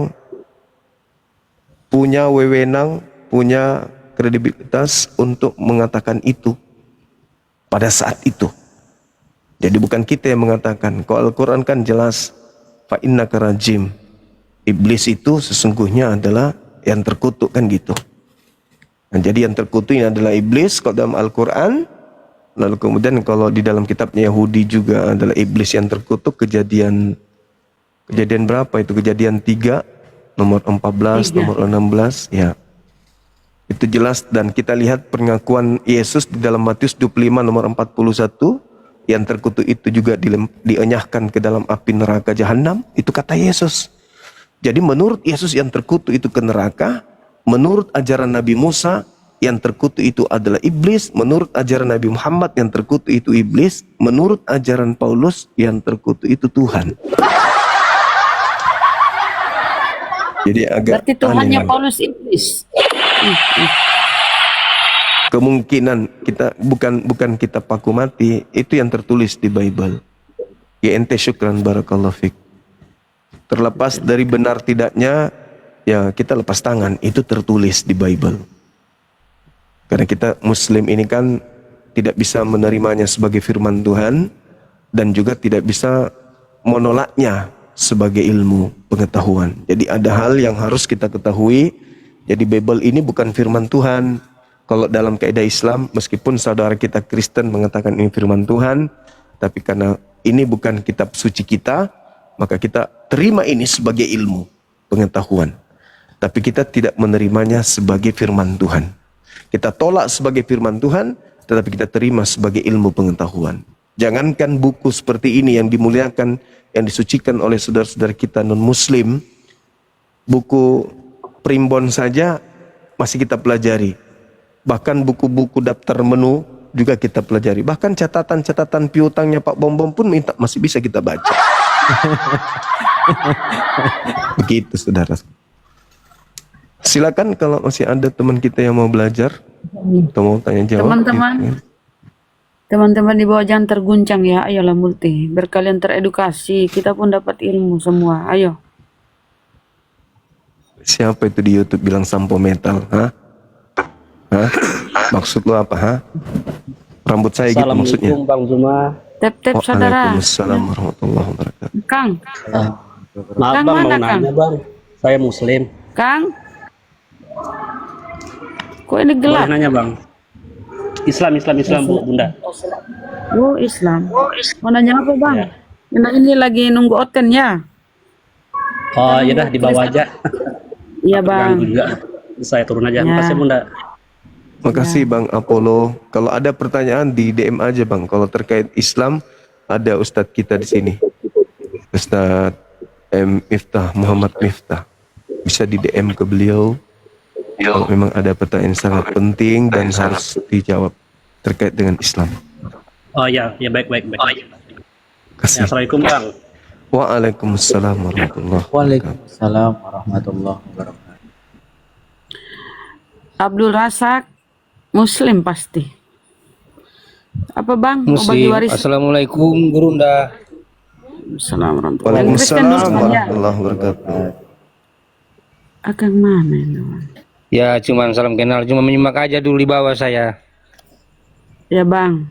punya wewenang, punya kredibilitas untuk mengatakan itu pada saat itu. Jadi bukan kita yang mengatakan. Kalau Al-Quran kan jelas, fa innaka rajim. Iblis itu sesungguhnya adalah yang terkutuk, kan gitu. Nah, jadi yang terkutuk ini adalah iblis kalau dalam Al-Quran. Lalu kemudian kalau di dalam kitabnya Yahudi juga adalah iblis yang terkutuk. Kejadian berapa itu? Kejadian 3 nomor 14, 3. nomor 16 ya. Itu jelas, dan kita lihat pengakuan Yesus di dalam Matius 25 nomor 41, yang terkutuk itu juga dienyahkan ke dalam api neraka jahanam. Itu kata Yesus. Jadi menurut Yesus yang terkutuk itu ke neraka, menurut ajaran Nabi Musa yang terkutuk itu adalah iblis, menurut ajaran Nabi Muhammad yang terkutuk itu iblis, menurut ajaran Paulus yang terkutuk itu Tuhan. Jadi agak Berarti Tuhannya aneh. Paulus iblis. Kemungkinan kita bukan kita paku mati, itu yang tertulis di Bible. Ya ente syukran barakallahu fik. Terlepas dari benar tidaknya, ya kita lepas tangan, itu tertulis di Bible. Karena kita Muslim ini kan tidak bisa menerimanya sebagai firman Tuhan dan juga tidak bisa menolaknya sebagai ilmu pengetahuan. Jadi ada hal yang harus kita ketahui. Jadi Bible ini bukan firman Tuhan. Kalau dalam kaidah Islam, meskipun saudara kita Kristen mengatakan ini firman Tuhan, tapi karena ini bukan kitab suci kita, maka kita terima ini sebagai ilmu pengetahuan. Tapi kita tidak menerimanya sebagai firman Tuhan. Kita tolak sebagai firman Tuhan, tetapi kita terima sebagai ilmu pengetahuan. Jangankan buku seperti ini yang dimuliakan, yang disucikan oleh saudara-saudara kita non-muslim, buku primbon saja masih kita pelajari. Bahkan buku-buku daftar menu juga kita pelajari. Bahkan catatan-catatan piutangnya Pak Bom-Bom pun masih bisa kita baca. Begitu saudara. Silakan kalau masih ada teman kita yang mau belajar atau mau tanya jawab. Teman-teman di bawah jangan terguncang ya. Ayolah Multi, berkalian teredukasi, kita pun dapat ilmu semua. Ayo. Siapa itu di YouTube bilang sampo metal? Hah? Maksud lo apa? Hah? Rambut saya gitu maksudnya? Assalamualaikum Bang Zuma. Tep-tep saudara. Waalaikumsalam warahmatullahi wabarakatuh. Kang. Maaf Kang Bang, mana, mau nanya Bang. Saya Muslim. Kang. Kok ini Boleh gelap? nanya Bang. Islam Bu, Bunda. Oh Islam. Mau nanya apa bang? Ya. Ini lagi nunggu oten ya? Oh ya dah di bawah aja. Iya bang. Ganggu juga. Saya turun aja. Ya. Makasih Bunda. Makasih Bang Apollo. Kalau ada pertanyaan di DM aja Bang. Kalau terkait Islam ada Ustadz kita di sini. Ustadz Miftah, Muhammad Miftah. Bisa di DM ke beliau. Kalau memang ada pertanyaan sangat penting dan harus dijawab terkait dengan Islam. Oh ya baik. Kasih. Ya, Assalamualaikum Bang. Waalaikumsalam warahmatullahi wabarakatuh. Waalaikumsalam warahmatullahi wabarakatuh. Abdul Razak Muslim pasti. Apa bang? Mau bagi waris? Assalamualaikum Gurunda. Assalamualaikum. Waalaikumsalam warahmatullahi wabarakatuh. Akan mana ini bang? Ya cuman salam kenal, cuma menyimak aja dulu di bawah saya. Ya bang.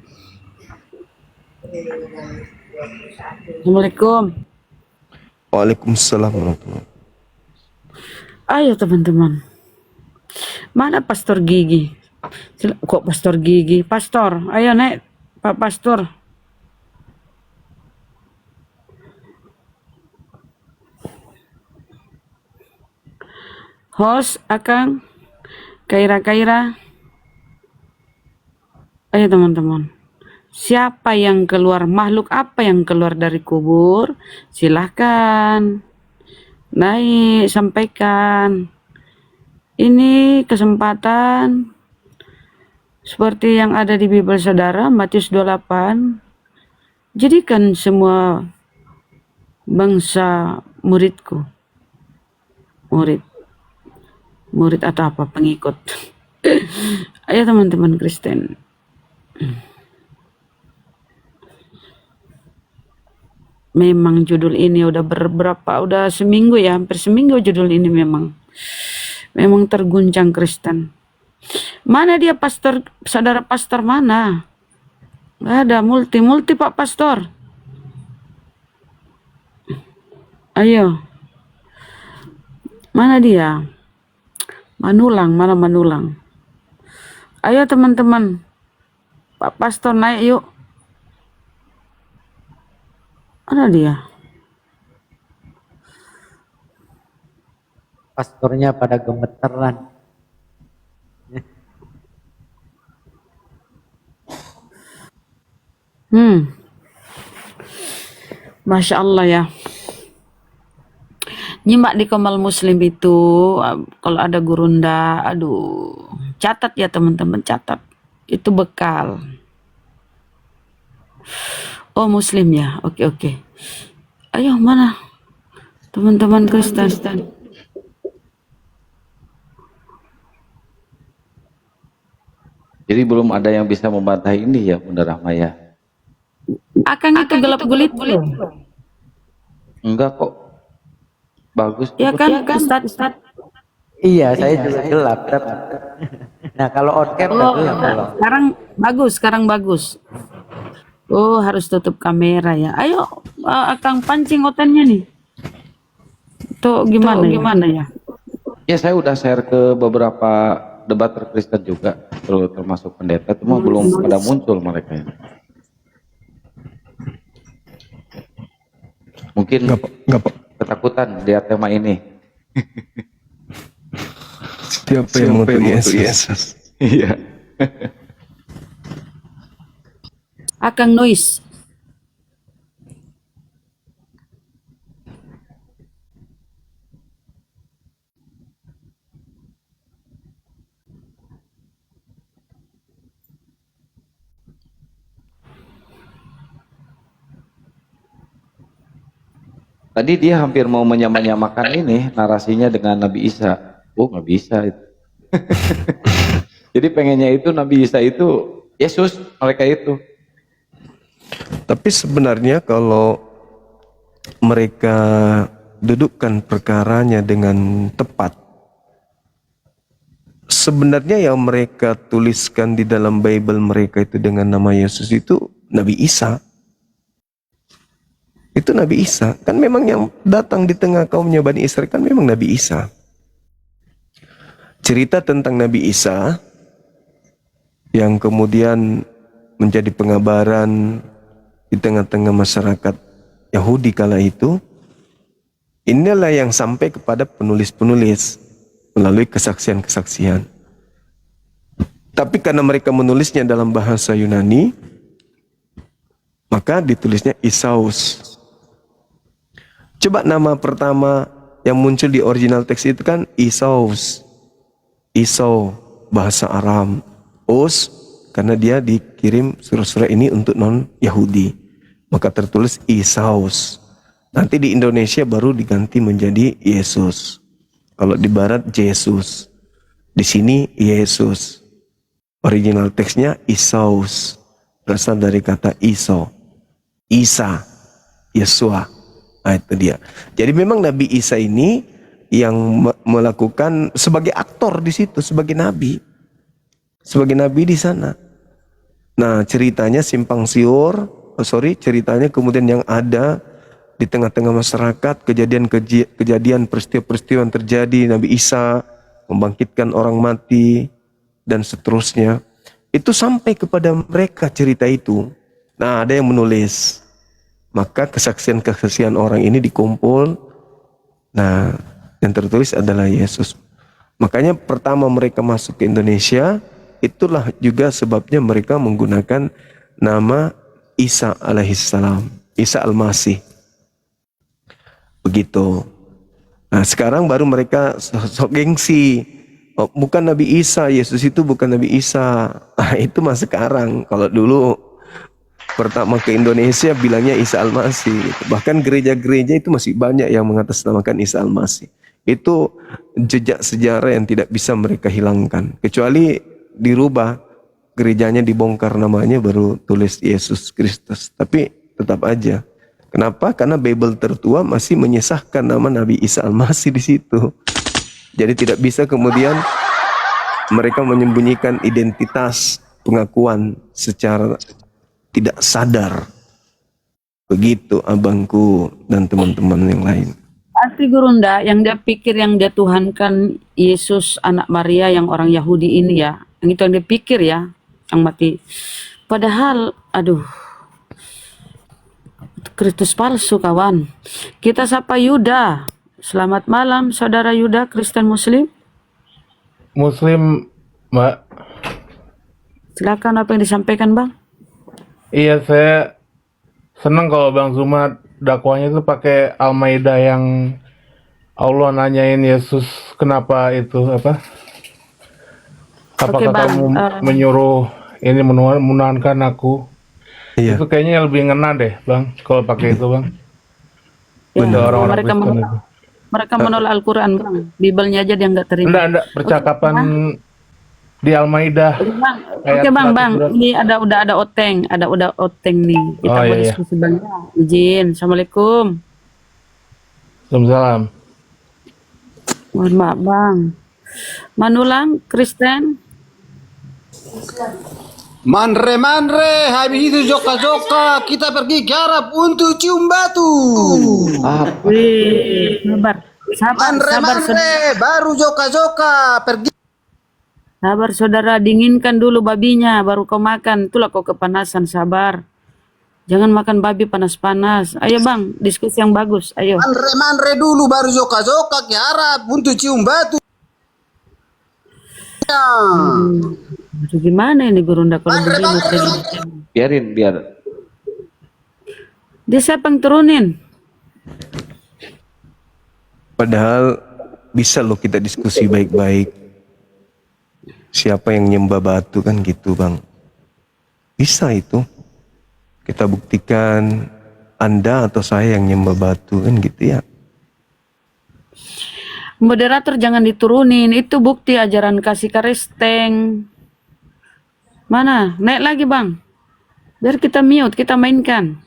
Assalamualaikum. Waalaikumsalam warahmatullahi wabarakatuh. Ayo teman-teman. Mana Pastor Gigi? Kok Pastor Gigi? Pastor, ayo naik Pak Pastor. Host Akang, Kaira. Ayo teman-teman. Siapa yang keluar, makhluk apa yang keluar dari kubur? Silahkan naik, sampaikan. Ini kesempatan seperti yang ada di Bible saudara, Matius 28. Jadikan semua bangsa muridku. Murid atau apa, pengikut. Ayo teman-teman Kristen. Memang judul ini udah udah seminggu ya, hampir seminggu judul ini memang terguncang Kristen. Mana dia pastor, saudara pastor mana? Gak ada, multi Pak Pastor. Ayo. Mana dia? Manulang. Ayo teman-teman. Pak Pastor naik yuk. Mana dia? Pastornya pada gemeteran. Masya Allah ya. nyimak di Komal Muslim itu, kalau ada gurunda, aduh, catat ya teman-teman, catat. Itu bekal. Oh Muslim ya, oke. Ayo mana teman-teman Kristen? Jadi belum ada yang bisa membantah ini ya Bunda Rahmaya. Akang itu gelap gulit. Enggak kok. Bagus. Ya kan, Ustaz? Iya, saya juga gelap. Nah, kalau on cam Oh, bagus kalau. sekarang bagus. Oh, harus tutup kamera ya. Ayo, Akang pancing otennya nih. Tuh gimana ya? Ya saya udah share ke beberapa debater Kristen juga, termasuk pendeta, cuma belum pada muncul mereka ini. Mungkin Nggak, Pak. ketakutan lihat tema ini. Siapa yang mengutuk Yesus? Iya. Akang noise. Tadi dia hampir mau menyamakan ini narasinya dengan Nabi Isa. Oh nggak bisa itu. Jadi pengennya itu Nabi Isa itu Yesus, mereka itu. Tapi sebenarnya kalau mereka dudukkan perkaranya dengan tepat, sebenarnya yang mereka tuliskan di dalam Bible mereka itu dengan nama Yesus itu Nabi Isa. Itu Nabi Isa. Kan memang yang datang di tengah kaumnya Bani Israel kan memang Nabi Isa. Cerita tentang Nabi Isa yang kemudian menjadi pengabaran di tengah-tengah masyarakat Yahudi kala itu, inilah yang sampai kepada penulis-penulis melalui kesaksian-kesaksian. Tapi karena mereka menulisnya dalam bahasa Yunani, maka ditulisnya Isaus. Coba nama pertama yang muncul di original teks itu kan Isaus. Isau, bahasa Aram. Os, karena dia dikirim surat-surat ini untuk non-Yahudi. Maka tertulis Isaus. Nanti di Indonesia baru diganti menjadi Yesus. Kalau di Barat, Yesus. Di sini, Yesus. Original teksnya Isaus. Berasal dari kata Iso. Isa. Yesua. Nah, itu dia. Jadi memang Nabi Isa ini yang melakukan sebagai aktor di situ, sebagai nabi di sana. Nah, ceritanya simpang siur, ceritanya kemudian yang ada di tengah-tengah masyarakat, kejadian peristiwa-peristiwa yang terjadi, Nabi Isa membangkitkan orang mati dan seterusnya. Itu sampai kepada mereka cerita itu. Nah, ada yang menulis. Maka kesaksian-kesaksian orang ini dikumpul. Nah, yang tertulis adalah Yesus. Makanya pertama mereka masuk ke Indonesia, itulah juga sebabnya mereka menggunakan nama Isa alaihissalam, Isa al-Masih. Begitu. Nah, sekarang baru mereka sok gengsi. Oh, bukan Nabi Isa, Yesus itu bukan Nabi Isa. Nah, itu mah sekarang. Kalau dulu pertama ke Indonesia bilangnya Isa Al-Masih. Gitu. Bahkan gereja-gereja itu masih banyak yang mengatasnamakan Isa Al-Masih. Itu jejak sejarah yang tidak bisa mereka hilangkan. Kecuali dirubah, gerejanya dibongkar namanya baru tulis Yesus Kristus. Tapi tetap aja. Kenapa? Karena Bible tertua masih menyisahkan nama Nabi Isa Al-Masih di situ. Jadi tidak bisa kemudian mereka menyembunyikan identitas pengakuan secara tidak sadar. Begitu abangku dan teman-teman yang lain. Pasti Gurunda yang dia pikir yang dia tuhankan Yesus anak Maria yang orang Yahudi ini ya. Yang itu yang dia pikir ya, yang mati. Padahal aduh, Kristus palsu kawan. Kita sapa Yuda. Selamat malam saudara Yuda, Kristen Muslim. Muslim, Mbak. Silakan apa yang disampaikan Bang. Iya, saya senang kalau Bang Zuma dakwanya itu pakai Al-Maidah yang Allah nanyain Yesus kenapa itu apa? Oke Apakah bang, kamu menyuruh ini menuhankan aku? Iya, Itu kayaknya lebih ngena deh, Bang, kalau pakai itu, Bang. ya, Untuk orang-orang mereka Kristen menolak, itu. mereka menolak Al-Quran bang, Bibelnya aja dia nggak terima. Enggak, percakapan di Al-Maidah Oke bang, ayat oke bang, bang, 100. ini udah ada oteng nih, kita Oh mau iya, iya. diskusi bang. Izin, assalamualaikum. Waalaikumsalam. Mohon maaf bang. Manulang Kristen, Manre, habis itu joka-joka, kita pergi ke Arab untuk cium batu. wih, sabar, Baru joka-joka, pergi. sabar saudara, dinginkan dulu babinya, baru kau makan, itulah kau kepanasan, sabar. Jangan makan babi panas-panas. Ayo bang, diskusi yang bagus, ayo. Manre dulu, baru joka-joka ke Arab untuk cium batu. Aduh, gimana ini Gurunda kalau begini tadi? Biar. Dia siapa yang turunin? padahal bisa loh kita diskusi baik-baik. Siapa yang nyembah batu kan gitu bang. Bisa itu. Kita buktikan Anda atau saya yang nyembah batu kan gitu ya. Moderator jangan diturunin, itu bukti ajaran kasih karesteng. Mana? Naik lagi bang. Biar kita mute, kita mainkan.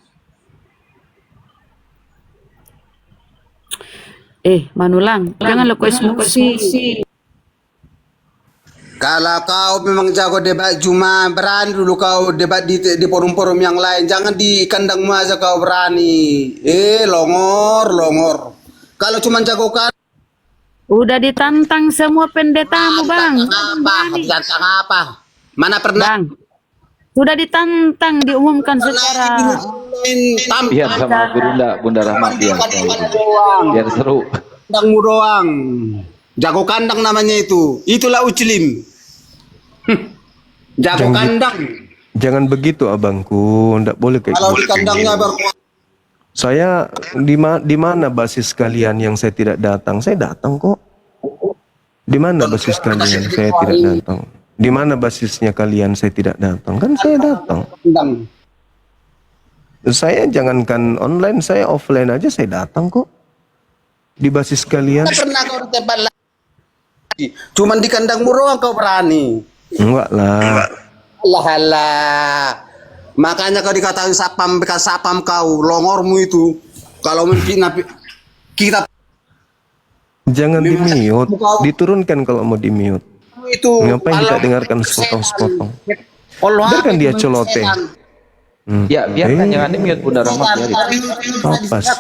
Manulang, jangan lo emosi. Kalau kau memang jago debat cuma berani dulu kau debat di forum-forum yang lain. Jangan di kandangmu aja kau berani. Longor. Kalau cuma jago kan. Udah ditantang semua pendetamu bang. Tantang apa? Mana pernah? Bang, sudah ditantang, diumumkan secara Biar sama Bunda Rahmat biar seru. Kandangmu doang. Jago kandang namanya itu. Itulah Uclim. Jago kandang. Jangan begitu abangku, ndak boleh kayak Kalau di gitu. kandangnya baru Saya di mana basis kalian yang saya tidak datang? Saya datang kok. Di mana basis kalian? Saya tidak datang. Di mana basisnya kalian? Saya tidak datang. Kan saya datang. kandang. Saya jangankan online, saya offline aja saya datang kok. Di basis kalian? Tidak pernah kau ditembak lagi. Cuman di kandangmu doang kau berani. Enggak lah. Alah. Makanya kau dikatakan sapam bekas sapam kau, longormu itu. Kalau mungkin kita Jangan di-mute, diturunkan kalau mau di-mute. itu Ngapain kita dengarkan sepotong-sepotong? Biarkan dia celoteh. Ya, biarkan jangan di-mute Bunda Rahmat biarin. Apa sih?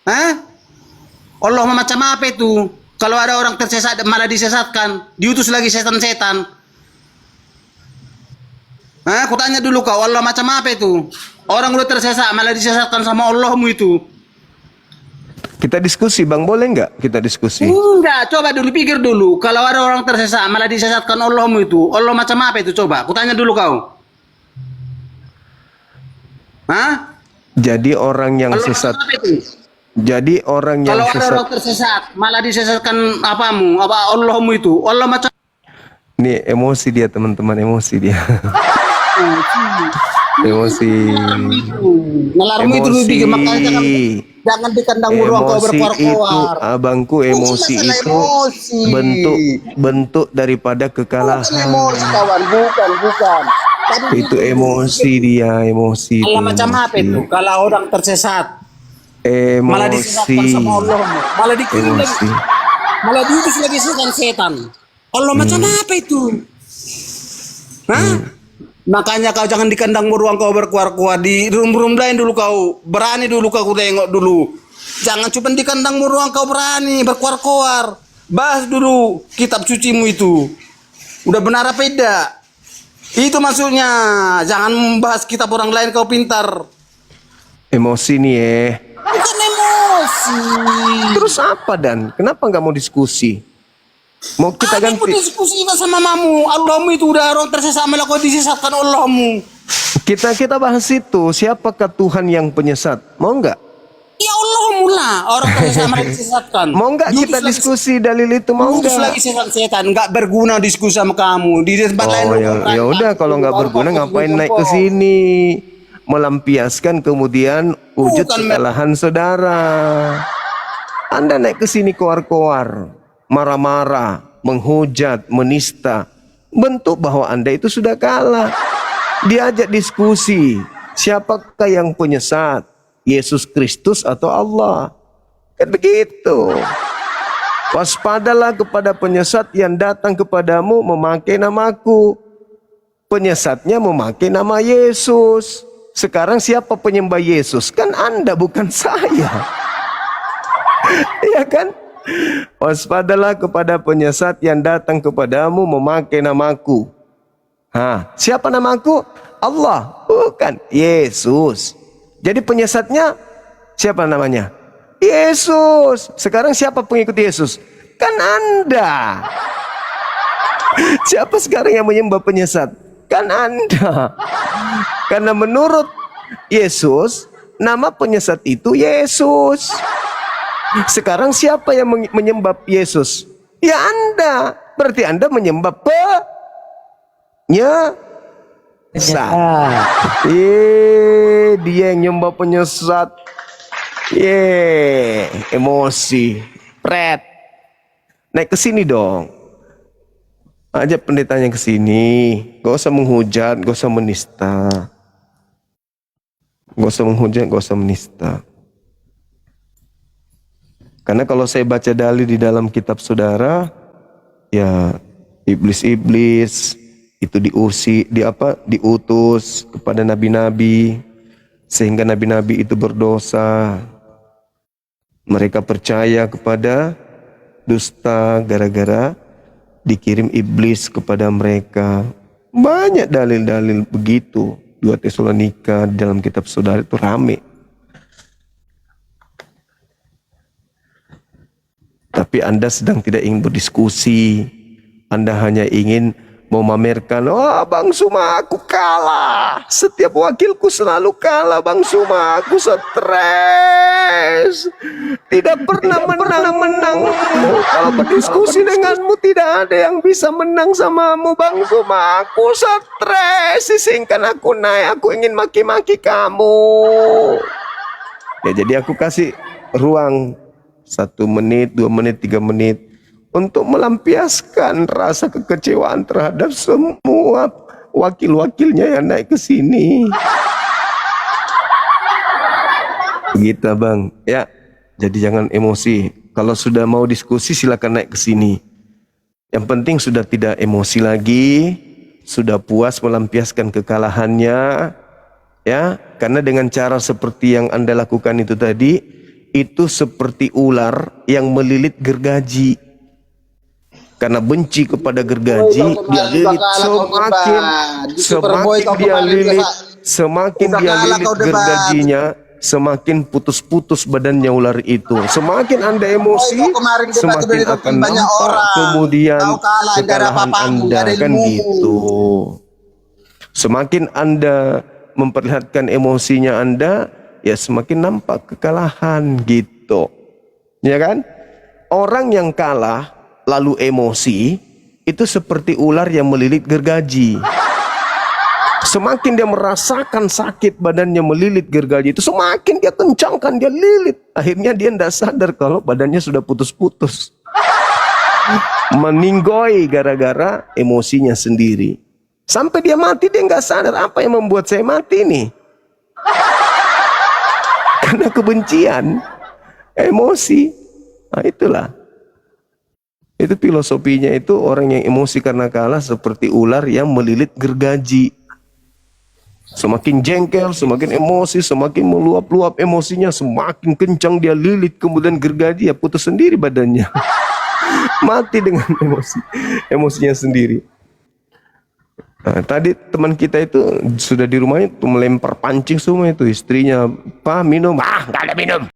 Hah? Allah macam apa itu? Kalau ada orang tersesat malah disesatkan, diutus lagi setan-setan. Hah? Kutanya dulu kau, Allah macam apa itu? Orang udah tersesat malah disesatkan sama Allahmu itu. Kita diskusi bang, boleh nggak kita diskusi? Enggak, coba dulu pikir dulu. Kalau ada orang tersesat malah disesatkan Allahmu itu, Allah macam apa itu? Coba, kutanya dulu kau. Hah? Jadi orang yang Allah sesat. macam apa itu? Jadi orang yang Kalau ada sesat. orang tersesat malah disesatkan apamu, apa Allahmu itu? Allah macam Nih emosi dia teman-teman, emosi dia. Emosi. Nalarmu itu lebih bikin, makanya jangan di kandangmu doang kau Emosi itu berkoar-koar. abangku, emosi Bukan masalah itu emosi. bentuk daripada Bukan kekalahan. emosi kawan, bukan. Tadi Itu emosi dia, emosi. Allah itu, macam apa emosi. itu? Kalau orang tersesat malah disesatkan Emosi. sama Allah, malah dikirim lagi, Emosi. malah diutus lagi setan. Allah macam apa itu? Hah? Makanya kau jangan di kandangmu ruang kau berkuar-kuar, di room lain dulu kau berani dulu kau tengok dulu. Jangan cuma di kandangmu ruang kau berani berkuar-kuar. Bahas dulu kitab sucimu itu. Udah benar apa tidak? Itu maksudnya. Jangan membahas kitab orang lain kau pintar. Emosi nih Bukan emosi. Terus apa Dan? Kenapa nggak mau diskusi? Mau kita Aku ganti? diskusi sama mamu. Allahmu itu udah orang tersesat malah kau disesatkan Allahmu. Kita bahas itu. Siapakah Tuhan yang penyesat? Mau nggak? Ya Allahmu Mana orang kalau sama disesatkan? Mau nggak Jurus kita lagi- diskusi dalil itu, mau Jurus nggak? lagi setan, nggak berguna diskusi sama kamu. Di tempat lain. Oh lu ya, berani, ya udah kamu kalau nggak baru berguna fokus ngapain di naik ke jempol. sini? Melampiaskan kemudian wujud Bukan, kesalahan saudara. Anda naik ke sini koar-koar, marah-marah, menghujat, menista. Bentuk bahwa Anda itu sudah kalah. Diajak diskusi, siapakah yang penyesat? Yesus Kristus atau Allah? Kan begitu. Waspadalah kepada penyesat yang datang kepadamu memakai namaku. Penyesatnya memakai nama Yesus. Sekarang siapa penyembah Yesus? Kan Anda, bukan saya. Iya kan? Waspadalah kepada penyesat yang datang kepadamu memakai namaku. Siapa namaku? Allah, bukan Yesus. Jadi penyesatnya siapa namanya? Yesus. Sekarang siapa pengikut Yesus? Kan Anda. Siapa sekarang yang menyembah penyesat? Kan Anda. Karena menurut Yesus, nama penyesat itu Yesus. Sekarang siapa yang menyembah Yesus? Ya Anda. Berarti Anda menyembah penyesat. Dia yang nyembah penyesat. Emosi. Pret. Naik ke sini dong. Ajak pendetanya ke sini. Gak usah menghujat, gak usah menista. Gak usah menghujat, gak usah menista. Karena kalau saya baca dalil di dalam kitab saudara, ya iblis-iblis itu diutus kepada nabi-nabi sehingga nabi-nabi itu berdosa. Mereka percaya kepada dusta gara-gara dikirim iblis kepada mereka. Banyak dalil-dalil begitu. 2 Tesalonika dalam kitab saudara itu rame. Tapi Anda sedang tidak ingin berdiskusi. Anda hanya ingin memamerkan, Bang Suma aku kalah. Setiap wakilku selalu kalah Bang Suma. Aku stres. Tidak pernah menang. Kalau berdiskusi denganmu tidak ada yang bisa menang samamu Bang Suma. Aku stres. Sisingkan aku naik. Aku ingin maki-maki kamu. Ya jadi aku kasih ruang 1 menit, 2 menit, 3 menit untuk melampiaskan rasa kekecewaan terhadap semua wakil-wakilnya yang naik ke sini. Gitu Bang, ya. Jadi jangan emosi. Kalau sudah mau diskusi silakan naik ke sini. Yang penting sudah tidak emosi lagi, sudah puas melampiaskan kekalahannya, ya. Karena dengan cara seperti yang Anda lakukan itu tadi, itu seperti ular yang melilit gergaji. Karena benci kepada gergaji, dia lilit semakin dia lilit gergajinya, semakin putus-putus badannya ular itu. Semakin Anda emosi, semakin akan nampak kemudian kekalahan Anda, kan gitu. Semakin Anda memperlihatkan emosinya Anda, ya semakin nampak kekalahan gitu. Ya kan? Orang yang kalah lalu emosi itu seperti ular yang melilit gergaji. Semakin dia merasakan sakit badannya melilit gergaji itu, semakin dia kencangkan, dia lilit. Akhirnya dia tidak sadar kalau badannya sudah putus-putus. Meninggoy gara-gara emosinya sendiri. Sampai dia mati dia nggak sadar apa yang membuat saya mati nih. Karena kebencian, emosi. Nah itulah. Itu filosofinya itu orang yang emosi karena kalah seperti ular yang melilit gergaji. Semakin jengkel, semakin emosi, semakin meluap-luap emosinya, semakin kencang dia lilit, kemudian gergaji ya putus sendiri badannya. Mati dengan emosinya sendiri. Nah, tadi teman kita itu sudah di rumahnya melempar pancing semua itu istrinya, "Pak minum." "Ah, nggak ada minum."